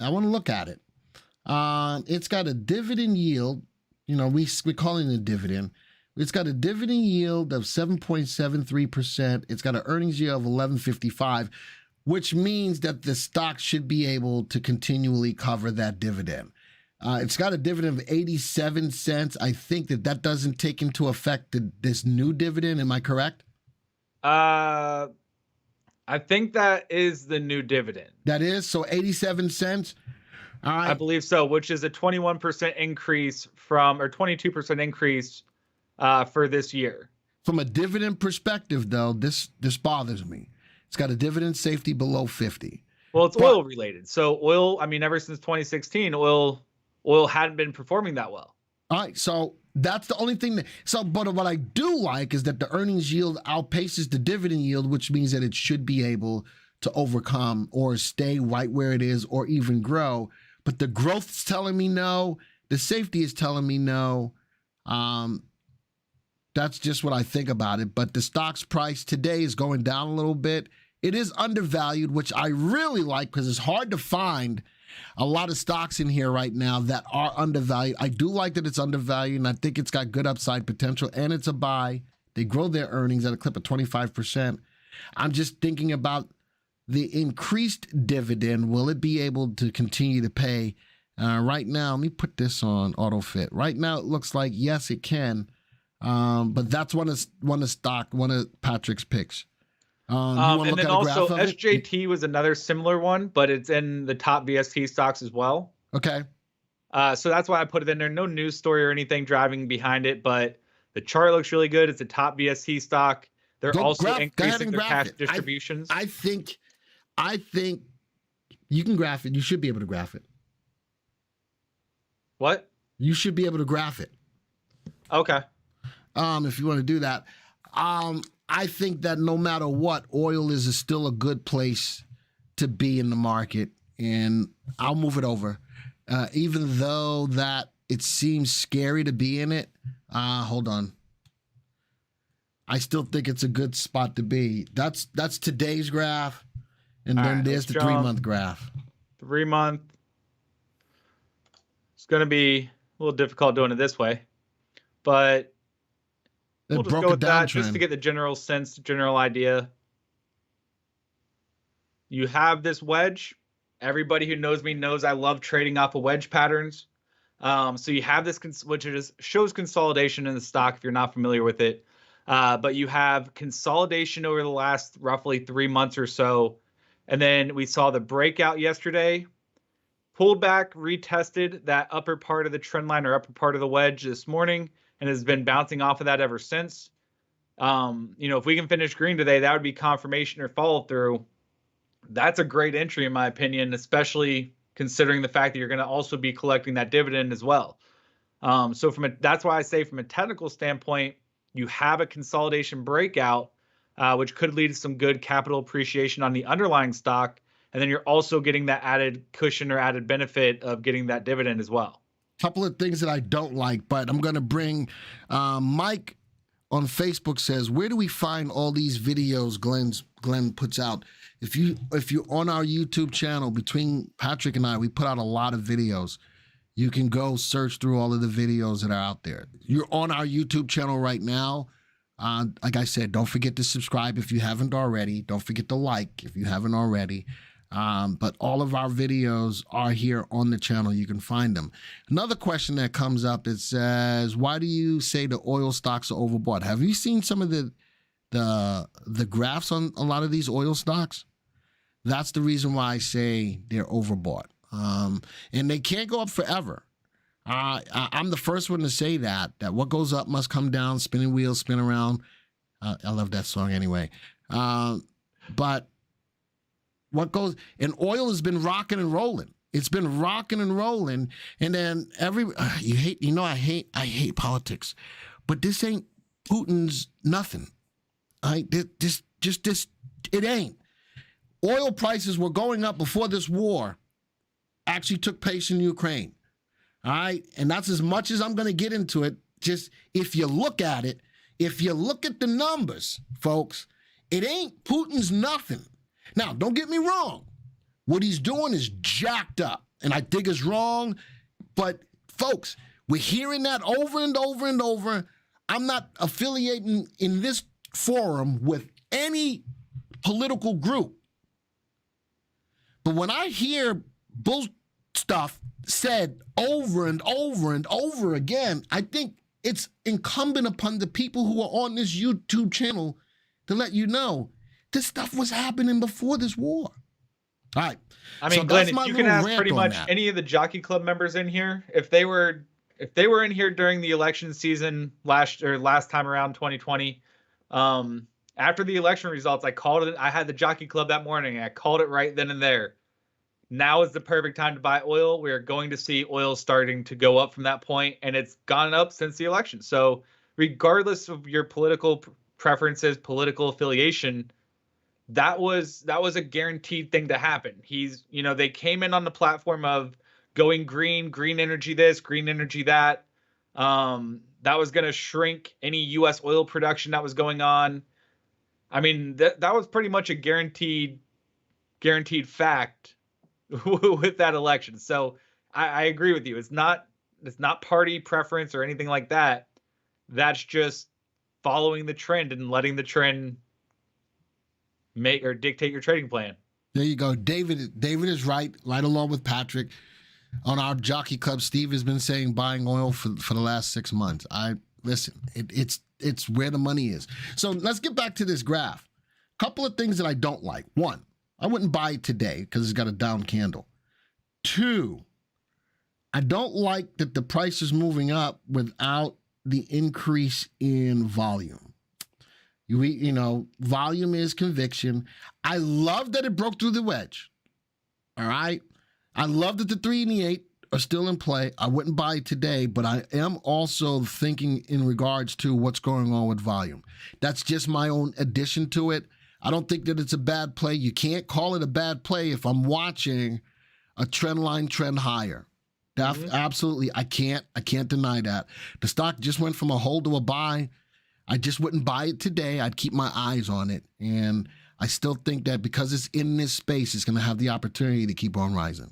I want to look at it. It's got a dividend yield. You know, we're calling it a dividend. It's got a dividend yield of 7.73%. It's got an earnings yield of 11.55, which means that the stock should be able to continually cover that dividend. It's got a dividend of 87 cents. I think that doesn't take into effect this new dividend. Am I correct?
I think that is the new dividend.
That is? So 87 cents? All right.
I believe so, which is a 21% increase or 22% increase for this year.
From a dividend perspective, though, this bothers me. It's got a dividend safety below 50.
Well, it's oil related. So oil, I mean, ever since 2016, oil hadn't been performing that well.
All right, so that's the only thing but what I do like is that the earnings yield outpaces the dividend yield, which means that it should be able to overcome or stay right where it is or even grow. But the growth is telling me no. The safety is telling me no. That's just what I think about it. But the stock's price today is going down a little bit. It is undervalued, which I really like because it's hard to find a lot of stocks in here right now that are undervalued. I do like that it's undervalued, and I think it's got good upside potential, and it's a buy. They grow their earnings at a clip of 25%. I'm just thinking about the increased dividend. Will it be able to continue to pay? Right now, let me put this on AutoFit. Right now, it looks like, yes, it can. But that's one of Patrick's picks.
And then also SJT was another similar one, but it's in the top VST stocks as well.
Okay.
So that's why I put it in there. No news story or anything driving behind it, but the chart looks really good. It's a top VST stock. They're also increasing their cash distributions.
I think you can graph it. You should be able to graph it.
What?
You should be able to graph it.
Okay.
If you want to do that. I think that no matter what, oil is still a good place to be in the market, and I'll move it over. Even though that it seems scary to be in it, hold on. I still think it's a good spot to be. That's today's graph, and then there's the 3-month graph.
3-month. It's going to be a little difficult doing it this way, but we'll just go with that just to get the general sense, general idea. You have this wedge. Everybody who knows me knows I love trading off of wedge patterns. So you have this, which shows consolidation in the stock if you're not familiar with it. But you have consolidation over the last roughly 3 months or so. And then we saw the breakout yesterday, pulled back, retested that upper part of the trend line or upper part of the wedge this morning, and has been bouncing off of that ever since. If we can finish green today, that would be confirmation or follow through. That's a great entry in my opinion, especially considering the fact that you're going to also be collecting that dividend as well. So that's why I say from a technical standpoint, you have a consolidation breakout, which could lead to some good capital appreciation on the underlying stock. And then you're also getting that added cushion or added benefit of getting that dividend as well.
Couple of things that I don't like, but I'm going to bring Mike on Facebook says, where do we find all these videos Glenn puts out? If you're on our YouTube channel, between Patrick and I, we put out a lot of videos. You can go search through all of the videos that are out there. You're on our YouTube channel right now. Like I said, don't forget to subscribe if you haven't already. Don't forget to like if you haven't already. But all of our videos are here on the channel. You can find them. Another question that comes up, it says, why do you say the oil stocks are overbought? Have you seen some of the graphs on a lot of these oil stocks? That's the reason why I say they're overbought. And they can't go up forever. I'm the first one to say that what goes up must come down, spinning wheels spin around. I love that song anyway. But what goes, and oil has been rocking and rolling. It's been rocking and rolling. And then I hate politics, but this ain't Putin's nothing. This, it ain't. Oil prices were going up before this war actually took place in Ukraine. All right. And that's as much as I'm going to get into it. Just if you look at it, if you look at the numbers, folks, it ain't Putin's nothing. Now, don't get me wrong. What he's doing is jacked up, and I think it's wrong. But, folks, we're hearing that over and over and over. I'm not affiliating in this forum with any political group. But when I hear bull stuff said over and over and over again, I think it's incumbent upon the people who are on this YouTube channel to let you know this stuff was happening before this war. All right.
I mean, so Glenn, if you can ask pretty much any of the Jockey Club members in here, if they were in here during the election season last time around 2020, after the election results, I called it. I had the Jockey Club that morning. I called it right then and there. Now is the perfect time to buy oil. We are going to see oil starting to go up from that point, and it's gone up since the election. So regardless of your political preferences, political affiliation, that was a guaranteed thing to happen. They came in on the platform of going green energy this, green energy that. That was going to shrink any U.S. oil production that was going on. I mean, that was pretty much a guaranteed fact with that election. So I agree with you. It's not party preference or anything like that. That's just following the trend and letting the trend make or dictate your trading plan.
There you go. David is right along with Patrick. On our Jockey Club, Steve has been saying buying oil for the last 6 months. It's where the money is. So let's get back to this graph. Couple of things that I don't like. One, I wouldn't buy it today because it's got a down candle. Two, I don't like that the price is moving up without the increase in volume. Volume is conviction. I love that it broke through the wedge. All right. I love that the 3 and the 8 are still in play. I wouldn't buy it today, but I am also thinking in regards to what's going on with volume. That's just my own addition to it. I don't think that it's a bad play. You can't call it a bad play if I'm watching a trend line trend higher. Absolutely. I can't deny that. The stock just went from a hold to a buy. I just wouldn't buy it today. I'd keep my eyes on it. And I still think that because it's in this space, it's going to have the opportunity to keep on rising.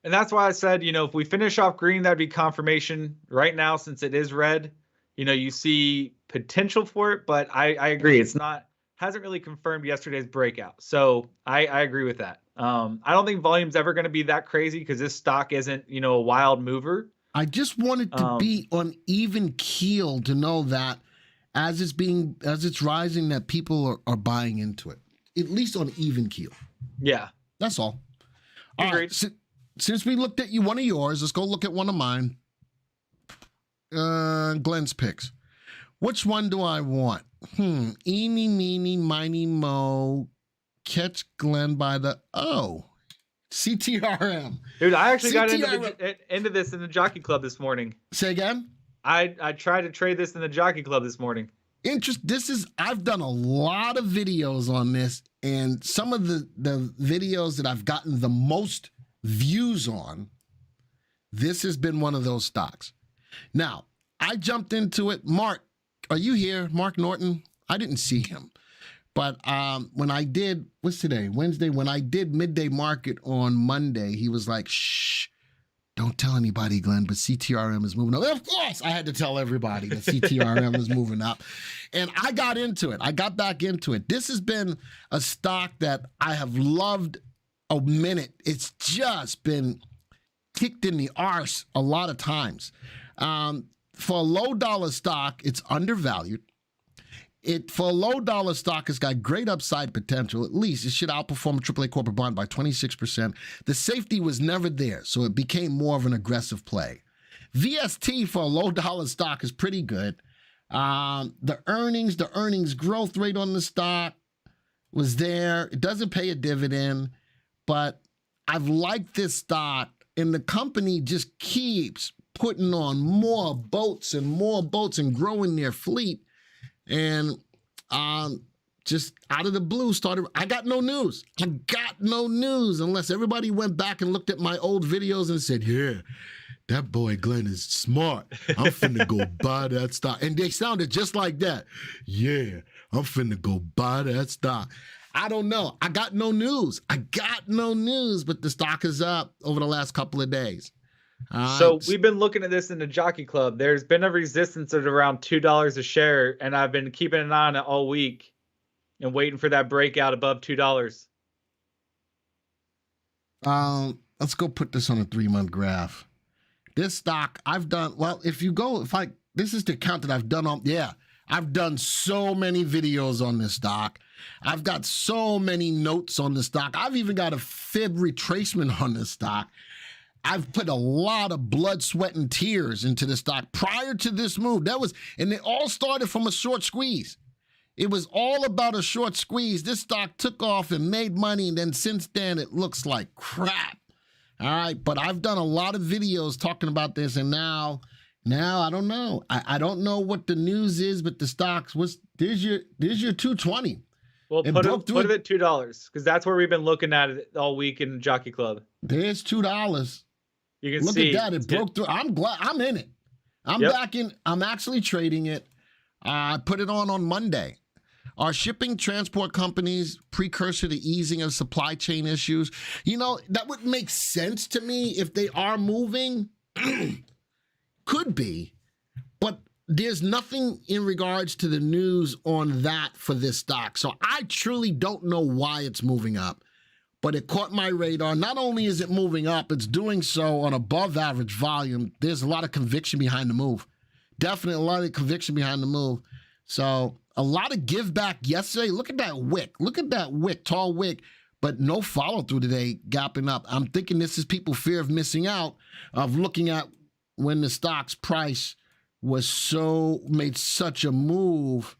And that's why I said, if we finish off green, that'd be confirmation. Right now, since it is red, you see potential for it, but I agree. Hasn't really confirmed yesterday's breakout. So I agree with that. I don't think volume's ever going to be that crazy because this stock isn't, a wild mover.
I just wanted to be on even keel to know that as it's rising, that people are buying into it, at least on even keel.
Yeah.
That's all. All right. Since we looked at one of yours, let's go look at one of mine. Glenn's picks. Which one do I want? Eeny, meeny, miny, mo. Catch Glenn by the CTRM.
Dude, I actually got into this in the Jockey Club this morning.
Say again?
I tried to trade this in the Jockey Club this morning.
I've done a lot of videos on this, and some of the videos that I've gotten the most views on, this has been one of those stocks. Now, I jumped into it. Mark, are you here? Mark Norton? I didn't see him. But when I did, what's today? Wednesday. When I did midday market on Monday, he was like, shh, don't tell anybody, Glenn, but CTRM is moving up. Of course, I had to tell everybody that CTRM is moving up. And I got into it. I got back into it. This has been a stock that I have loved a minute. It's just been kicked in the arse a lot of times. For a low dollar stock, it's undervalued. For a low dollar stock, it's got great upside potential. At least it should outperform a AAA corporate bond by 26%. The safety was never there, so it became more of an aggressive play. VST for a low dollar stock is pretty good. The earnings growth rate on the stock was there. It doesn't pay a dividend, but I've liked this stock, and the company just keeps putting on more boats and growing their fleet. And just out of the blue I got no news. I got no news unless everybody went back and looked at my old videos and said, yeah, that boy Glenn is smart. I'm finna go buy that stock. And they sounded just like that. Yeah, I'm finna go buy that stock. I don't know. I got no news. But the stock is up over the last couple of days.
So we've been looking at this in the Jockey Club. There's been a resistance at around $2 a share, and I've been keeping an eye on it all week and waiting for that breakout above $2.
Let's go put this on a 3-month graph. This stock I've done, well, this is the count that I've done on, I've done so many videos on this stock. I've got so many notes on the stock. I've even got a fib retracement on this stock. I've put a lot of blood, sweat, and tears into the stock prior to this move. And it all started from a short squeeze. It was all about a short squeeze. This stock took off and made money, and then since then, it looks like crap. All right, but I've done a lot of videos talking about this, and now I don't know. I don't know what the news is, but the stocks there's your 220.
Well, put it at $2 because that's where we've been looking at it all week in the Jockey Club.
There's $2.
You can
look
see
at that. It broke through. I'm glad I'm in it. I'm back in. I'm actually trading it. I put it on Monday. Are shipping transport companies precursor to easing of supply chain issues? That would make sense to me if they are moving. Could be. But there's nothing in regards to the news on that for this stock. So I truly don't know why it's moving up. But it caught my radar. Not only is it moving up, it's doing so on above average volume. There's a lot of conviction behind the move. Definitely a lot of conviction behind the move. So a lot of give back yesterday. Look at that wick. Tall wick, but no follow through today, gapping up. I'm thinking this is people fear of missing out, of looking at when the stock's price made such a move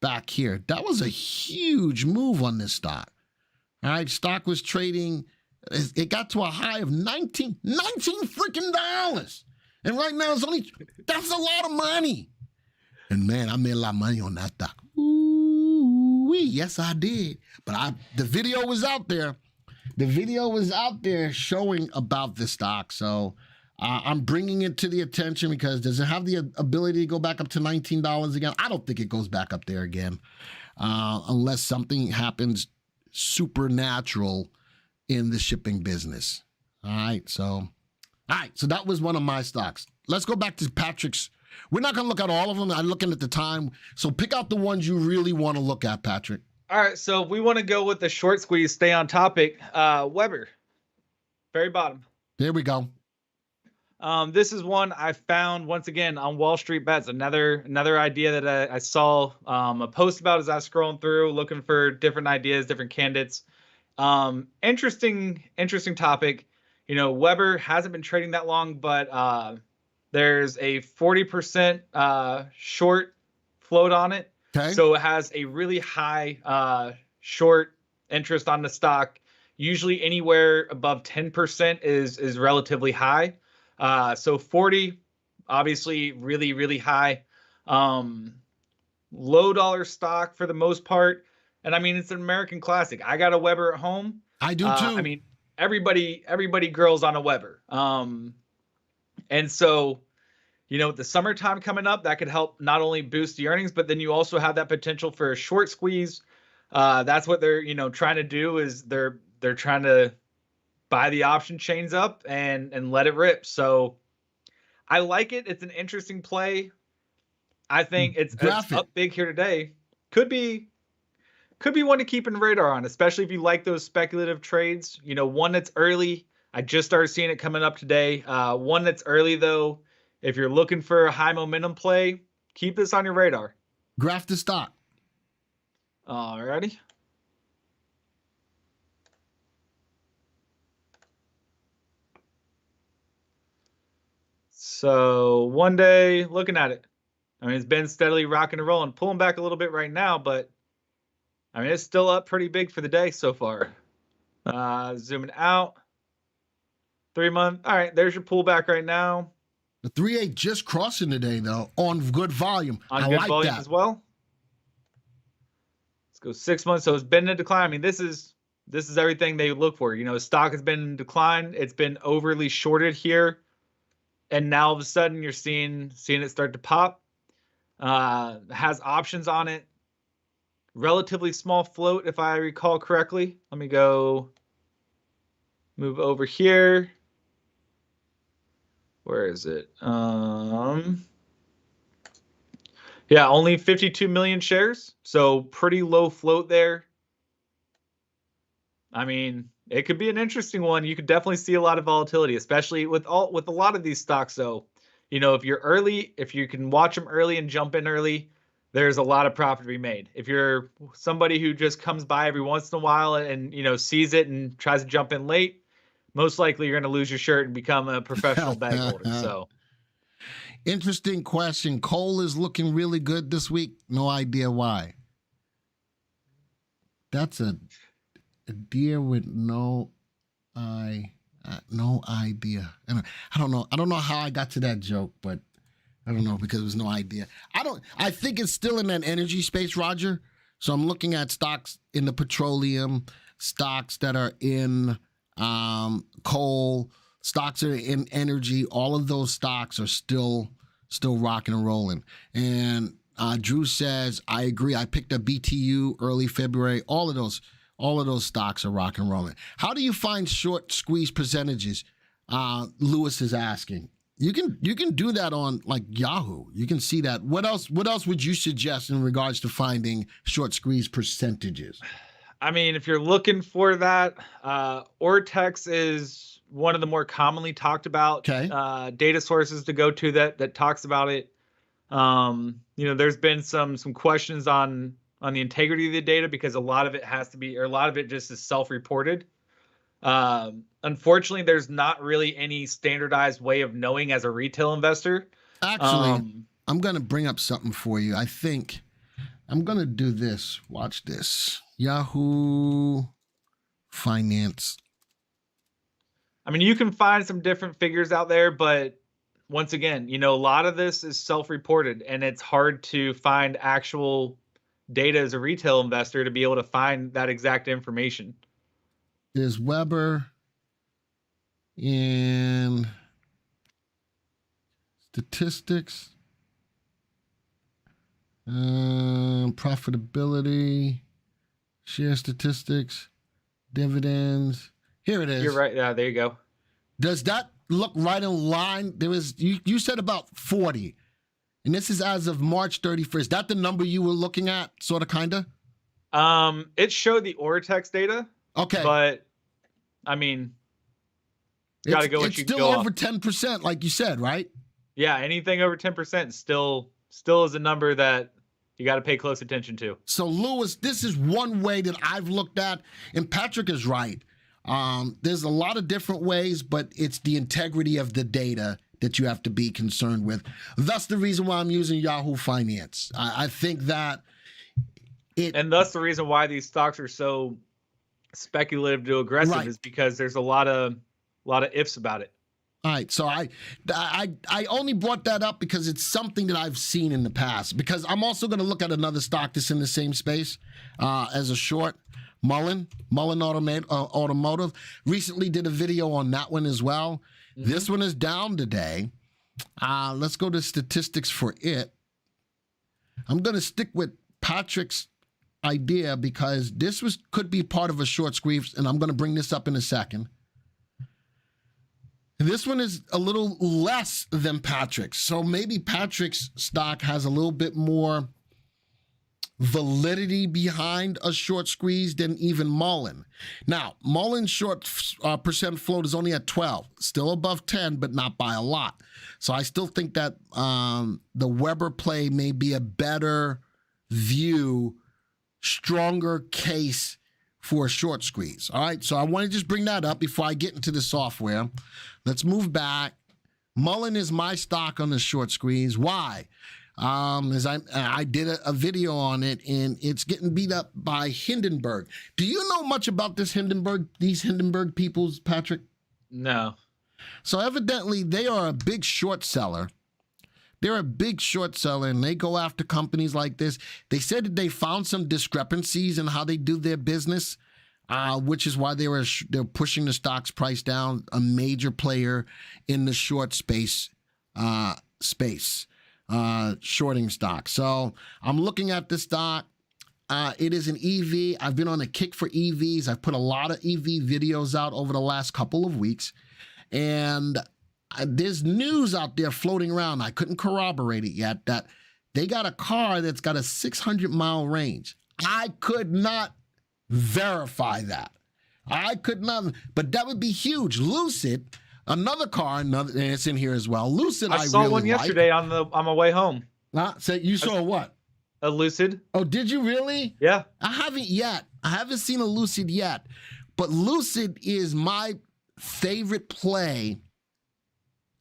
back here. That was a huge move on this stock. All right, stock was trading. It got to a high of $19 freaking dollars. And right now that's a lot of money. And man, I made a lot of money on that stock. Ooh, yes, I did. But the video was out there. The video was out there showing about this stock. So I'm bringing it to the attention because does it have the ability to go back up to $19 again? I don't think it goes back up there again unless something happens supernatural in the shipping business. All right, so that was one of my stocks. Let's go back to Patrick's. We're not going to look at all of them. I'm looking at the time. So pick out the ones you really want to look at, Patrick.
All right, so we want to go with the short squeeze, stay on topic. Weber, very bottom.
There we go.
This is one I found once again on Wall Street Bets. Another idea that I saw a post about as I was scrolling through, looking for different ideas, different candidates. Interesting topic. Weber hasn't been trading that long, but there's a 40% short float on it.
Okay.
So it has a really high short interest on the stock. Usually anywhere above 10% is relatively high. So 40, obviously really, really high. Low dollar stock for the most part. And I mean, it's an American classic. I got a Weber at home.
I do too.
I mean, everybody girls on a Weber. And so, with the summertime coming up, that could help not only boost the earnings, but then you also have that potential for a short squeeze. That's what they're, trying to do is they're trying to buy the option chains up and let it rip. So I like it. It's an interesting play. I think it's up big here today. Could be one to keep in radar on, especially if you like those speculative trades. One that's early. I just started seeing it coming up today. One that's early though. If you're looking for a high momentum play, keep this on your radar.
Graph the stock.
Alrighty. So one day looking at it. I mean, it's been steadily rocking and rolling, pulling back a little bit right now, but I mean, it's still up pretty big for the day so far. Zooming out. 3 month. All right, there's your pullback right now.
The 3/8 just crossing today, though, on good volume.
On
I
good
like
volume
that
as well. Let's go 6 months. So it's been in a decline. I mean, this is everything they look for. You know, stock has been in decline. It's been overly shorted here, and now all of a sudden you're seeing it start to pop. Has options on it. Relatively small float, if I recall correctly. Let me go move over here. Where is it? Yeah, only 52 million shares. So pretty low float there. I mean, it could be an interesting one. You could definitely see a lot of volatility, especially with a lot of these stocks. So, you know, if you're early, if you can watch them early and jump in early, there's a lot of profit to be made. If you're somebody who just comes by every once in a while and you know, sees it and tries to jump in late, most likely you're going to lose your shirt and become a professional bag holder. So,
interesting question. Coal is looking really good this week. No idea why. That's a deer with no idea. And I don't know. I don't know how I got to that joke, but I don't know because it was no idea. I think it's still in that energy space, Roger. So I'm looking at stocks in the petroleum, stocks that are in coal, stocks that are in energy. All of those stocks are still rocking and rolling. And Drew says, I agree. I picked up BTU early February. All of those stocks are rocking and rolling. How do you find short squeeze percentages? Lewis is asking. You can do that on like Yahoo. You can see that. What else would you suggest in regards to finding short squeeze percentages?
I mean, if you're looking for that, Ortex is one of the more commonly talked about data sources to go to that talks about it. You know, there's been some questions on the integrity of the data because a lot of it has to be, or a lot of it just is self-reported. Unfortunately, there's not really any standardized way of knowing as a retail investor.
Actually, I'm going to bring up something for you. I think I'm going to do this. Watch this. Yahoo Finance.
I mean, you can find some different figures out there, but once again, you know, a lot of this is self-reported and it's hard to find actual data as a retail investor to be able to find that exact information.
There's Weber in statistics, profitability, share statistics, dividends. Here it is.
You're right. Yeah, there you go.
Does that look right in line? There was you said about 40, and this is as of March 31st. Is that the number you were looking at, sort of, kind of?
It showed the Ortex data. Okay, but I mean, you got to go. It's still
over 10%, like you said, right?
Yeah, anything over 10% still is a number that you got to pay close attention to.
So, Lewis, this is one way that I've looked at, and Patrick is right. There's a lot of different ways, but it's the integrity of the data that you have to be concerned with. That's the reason why I'm using Yahoo Finance. I think that
and that's the reason why these stocks are so speculative to aggressive, is because there's a lot of ifs about it.
All right, so I only brought that up because it's something that I've seen in the past. Because I'm also going to look at another stock that's in the same space as a short. Mullen Automotive recently did a video on that one as well. Mm-hmm. This one is down today. Let's go to statistics for it. I'm going to stick with Patrick's idea because this could be part of a short squeeze, and I'm going to bring this up in a second. This one is a little less than Patrick's, so maybe Patrick's stock has a little bit more validity behind a short squeeze than even Mullen. Now, Mullen's short percent float is only at 12, still above 10, but not by a lot. So I still think that the Weber play may be a better view, stronger case for a short squeeze. All right, so I want to just bring that up before I get into the software. Let's move back. Mullen is my stock on the short squeeze. Why? As I did a video on it, and it's getting beat up by Hindenburg. Do you know much about these Hindenburg peoples, Patrick?
No.
So evidently they are a big short seller. They're a big short seller, and they go after companies like this. They said that they found some discrepancies in how they do their business, which is why they're pushing the stock's price down. A major player in the short shorting stock. So I'm looking at this stock. It is an EV. I've been on a kick for EVs. I've put a lot of EV videos out over the last couple of weeks, and there's news out there floating around. I couldn't corroborate it yet that they got a car that's got a 600-mile range. I could not verify that. I could not, but that would be huge. Lucid, another car, and it's in here as well. Lucid, I
saw
really
one yesterday on my way home.
So you saw what?
A Lucid.
Oh, did you really?
Yeah.
I haven't yet. I haven't seen a Lucid yet, but Lucid is my favorite play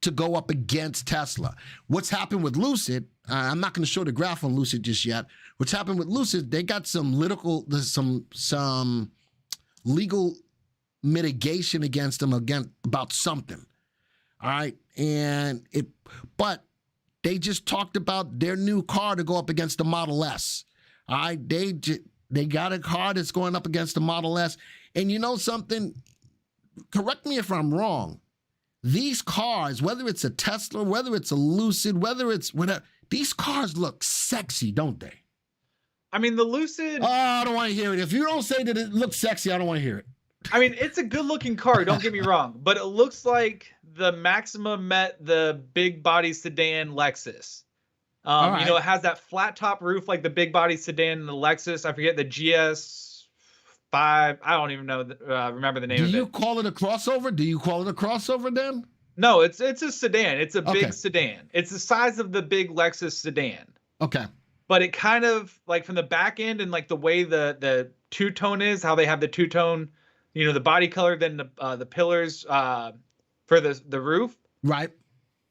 to go up against Tesla. What's happened with Lucid, I'm not going to show the graph on Lucid just yet. What's happened with Lucid, they got some legal mitigation against them about something. All right. But they just talked about their new car to go up against the Model S. All right. They got a car that's going up against the Model S. And you know something? Correct me if I'm wrong. These cars, whether it's a Tesla, whether it's a Lucid, whether it's whatever, these cars look sexy, don't they?
I mean, the Lucid.
Oh, I don't want to hear it. If you don't say that it looks sexy, I don't want to hear it.
I mean, it's a good-looking car. Don't get me wrong, but it looks like the Maxima met the big body sedan Lexus. Right. You know, it has that flat top roof like the big body sedan in the Lexus. I forget the GS5. I don't even know. Remember the name of it.
Do you call it a crossover? Do you call it a crossover then?
No, it's a sedan. It's a big sedan. It's the size of the big Lexus sedan.
Okay.
But it kind of like from the back end and like the way the two-tone is, how they have the two-tone, you know, the body color, then the pillars for the roof.
Right.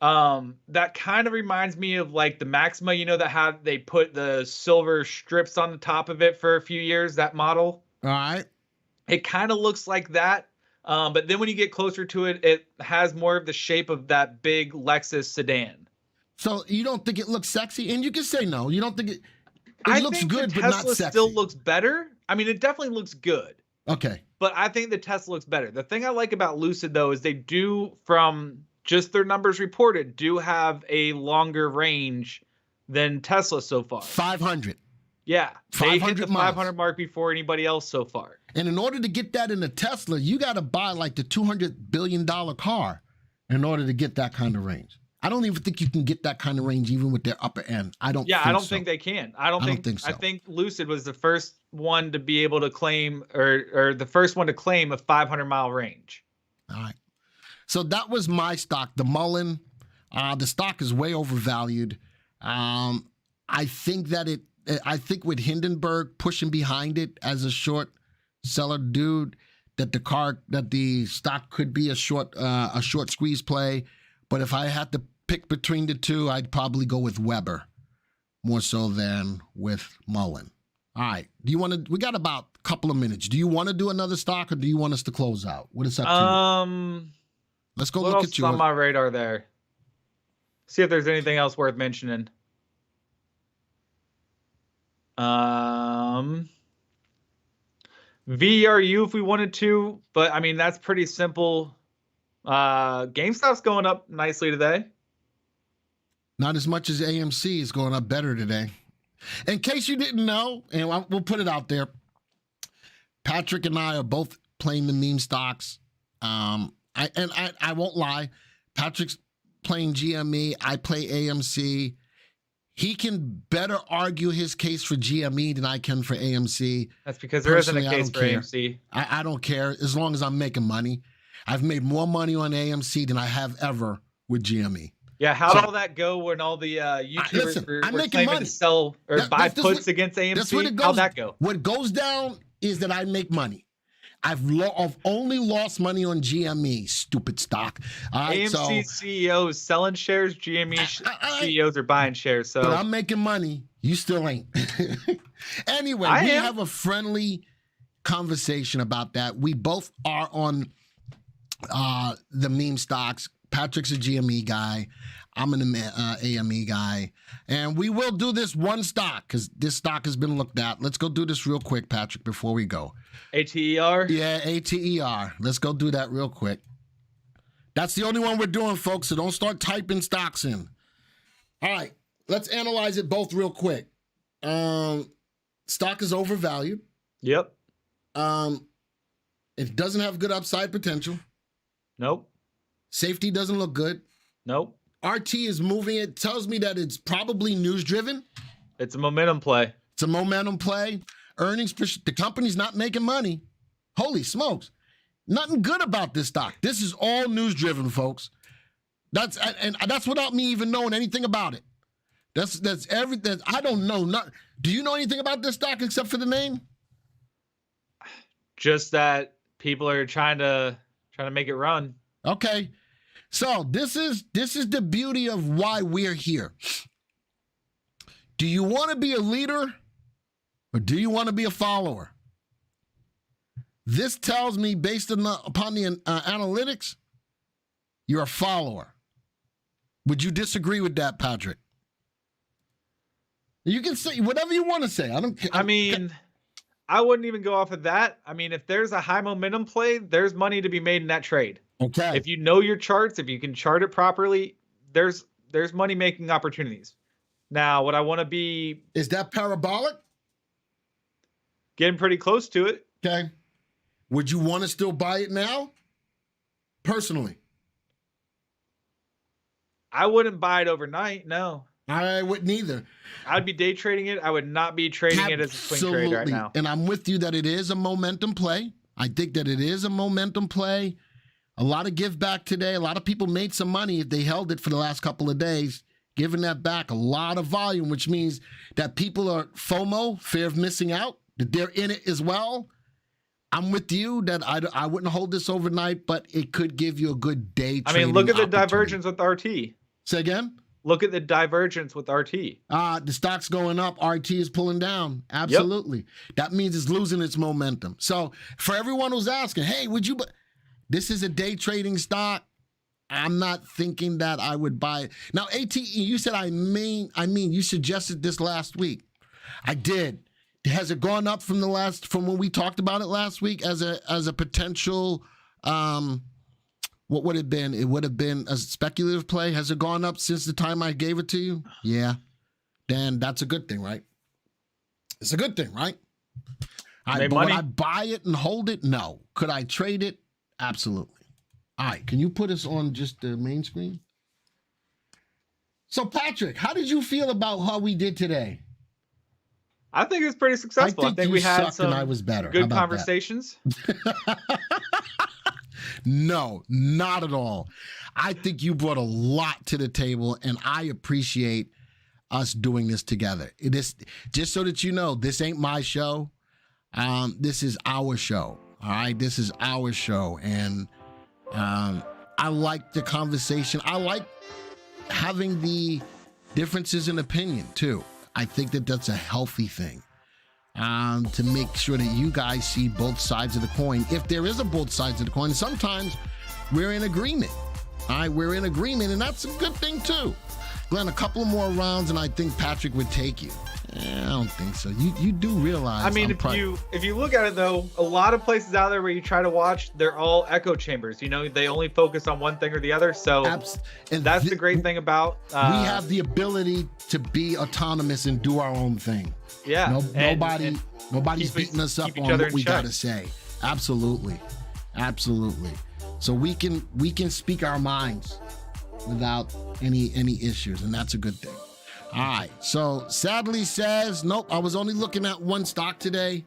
That kind of reminds me of like the Maxima, you know, that they put the silver strips on the top of it for a few years, that model.
All right.
It kind of looks like that. But then when you get closer to it, it has more of the shape of that big Lexus sedan.
So you don't think it looks sexy? And you can say no. You don't think it looks good, but not sexy.
Tesla still looks better. I mean, it definitely looks good.
Okay.
But I think the Tesla looks better. The thing I like about Lucid, though, is they do, from just their numbers reported, do have a longer range than Tesla so far. 500. Yeah. 500 they hit the 500 mark before anybody else so far.
And in order to get that in a Tesla, you got to buy like the $200 billion car in order to get that kind of range. I don't even think you can get that kind of range even with their upper end. I don't
think they can. I don't think so. I think Lucid was the first one to be able to claim or the first one to claim a 500-mile range.
All right. So that was my stock, the Mullen. The stock is way overvalued. I think with Hindenburg pushing behind it as a short seller dude, that the stock could be a short squeeze play. But if I had to pick between the two, I'd probably go with Weber more so than with Mullen. All right. We got about a couple of minutes. Do you want to do another stock or do you want us to close out? What is up to you? Let's go look at yours.
What's on my radar there? See if there's anything else worth mentioning. VRU if we wanted to, but I mean, that's pretty simple. GameStop's going up nicely today.
Not as much as AMC is going up better today. In case you didn't know, and we'll put it out there, Patrick and I are both playing the meme stocks. I won't lie, Patrick's playing GME, I play AMC. He can better argue his case for GME than I can for AMC.
That's because there isn't a case for AMC.
I don't care as long as I'm making money. I've made more money on AMC than I have ever with GME.
Yeah, how'd all that go when all the YouTubers were claiming to sell or buy puts against AMC? How'd that go?
What goes down is that I make money. I've only lost money on GME, stupid stock. All right,
AMC CEO is selling shares, GME CEOs are buying shares. So,
but I'm making money. You still ain't. Anyway, we have a friendly conversation about that. We both are on the meme stocks. Patrick's a GME guy. I'm an AME guy. And we will do this one stock because this stock has been looked at. Let's go do this real quick, Patrick, before we go.
ATER?
Yeah, ATER. Let's go do that real quick. That's the only one we're doing, folks, so don't start typing stocks in. All right, let's analyze it both real quick. Stock is overvalued.
Yep.
It doesn't have good upside potential.
Nope.
Safety doesn't look good.
Nope.
RT is moving. It tells me that it's probably news driven.
It's a momentum play.
It's a momentum play. Earnings, the company's not making money. Holy smokes. Nothing good about this stock. This is all news driven, folks. That's without me even knowing anything about it. That's everything. I don't know. Do you know anything about this stock except for the name?
Just that people are trying to make it run.
Okay. So this is the beauty of why we're here. Do you want to be a leader or do you want to be a follower? This tells me, based upon the analytics, you're a follower. Would you disagree with that, Patrick? You can say whatever you want to say. I don't care.
I mean, I wouldn't even go off of that. I mean, if there's a high momentum play, there's money to be made in that trade.
Okay.
If you know your charts, if you can chart it properly, there's money making opportunities. Now, what I want to be...
Is that parabolic?
Getting pretty close to it.
Okay. Would you want to still buy it now? Personally.
I wouldn't buy it overnight, no.
I wouldn't either.
I'd be day trading it. I would not be trading it as a swing trade right now.
And I'm with you that it is a momentum play. I think that it is a momentum play. A lot of give back today. A lot of people made some money if they held it for the last couple of days. Giving that back, a lot of volume, which means that people are FOMO, fear of missing out, that they're in it as well. I'm with you that I wouldn't hold this overnight, but it could give you a good day trading.
I mean, look at the divergence with RT.
Say again?
Look at the divergence with RT.
The stock's going up. RT is pulling down. Absolutely. Yep. That means it's losing its momentum. So for everyone who's asking, hey, would you... This is a day trading stock. I'm not thinking that I would buy it. Now, ATE, you said I mean, you suggested this last week. I did. Has it gone up from when we talked about it last week as a potential, what would it have been? It would have been a speculative play. Has it gone up since the time I gave it to you? Yeah. Then that's a good thing, right? It's a good thing, right? But would I buy it and hold it? No. Could I trade it? Absolutely. All right. Can you put us on just the main screen? So, Patrick, how did you feel about how we did today?
I think it was pretty successful. I think we had some
I was better.
Good conversations.
No, not at all. I think you brought a lot to the table, and I appreciate us doing this together. It is just so that you know, this ain't my show. This is our show. All right, this is our show, and I like the conversation. I like having the differences in opinion too. I think that that's a healthy thing, to make sure that you guys see both sides of the coin. If there is a both sides of the coin, sometimes we're in agreement. All right, we're in agreement, and that's a good thing too. Glenn, a couple of more rounds, and I think Patrick would take you. I don't think so. You do realize.
I mean, if you look at it though, a lot of places out there where you try to watch, they're all echo chambers. You know, they only focus on one thing or the other. So and that's the great thing about. We
have the ability to be autonomous and do our own thing.
Yeah.
Nobody's beating us up on what we gotta say. Absolutely. So we can speak our minds without any issues, and that's a good thing. All right, so Sadly says, nope, I was only looking at one stock today.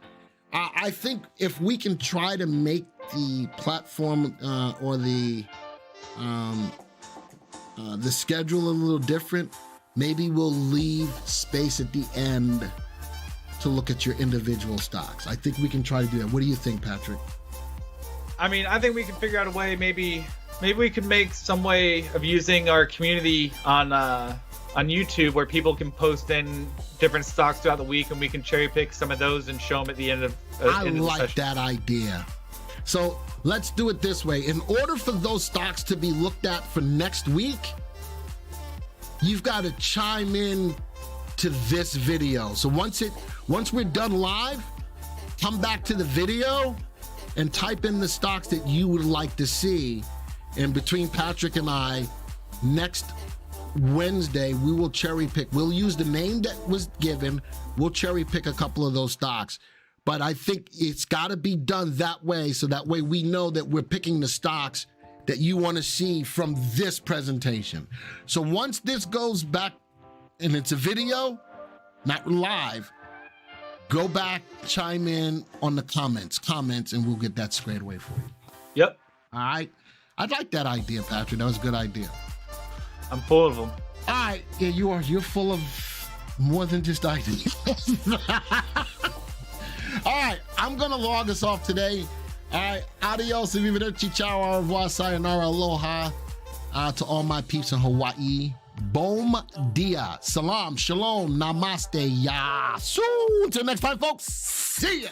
I think if we can try to make the platform or the schedule a little different, maybe we'll leave space at the end to look at your individual stocks. I think we can try to do that. What do you think, Patrick?
I mean, I think we can figure out a way. Maybe we can make some way of using our community on YouTube where people can post in different stocks throughout the week, and we can cherry pick some of those and show them at the end of.
I like that idea. So let's do it this way. In order for those stocks to be looked at for next week, you've got to chime in to this video. So once we're done live, come back to the video and type in the stocks that you would like to see. And between Patrick and I, next Wednesday, we will cherry pick. We'll use the name that was given. We'll cherry pick a couple of those stocks. But I think it's got to be done that way, so that way we know that we're picking the stocks that you want to see from this presentation. So once this goes back and it's a video, not live, go back, chime in on the comments, and we'll get that squared away for you.
Yep.
All right. I like that idea, Patrick. That was a good idea.
I'm full of them.
All right. Yeah, you are. You're full of more than just ideas. All right. I'm going to log us off today. All right. Adios. Arrivederci. Ciao. Au revoir. Sayonara. Aloha. To all my peeps in Hawaii. Bom dia. Salam. Shalom. Namaste. Yasu. Until next time, folks. See ya.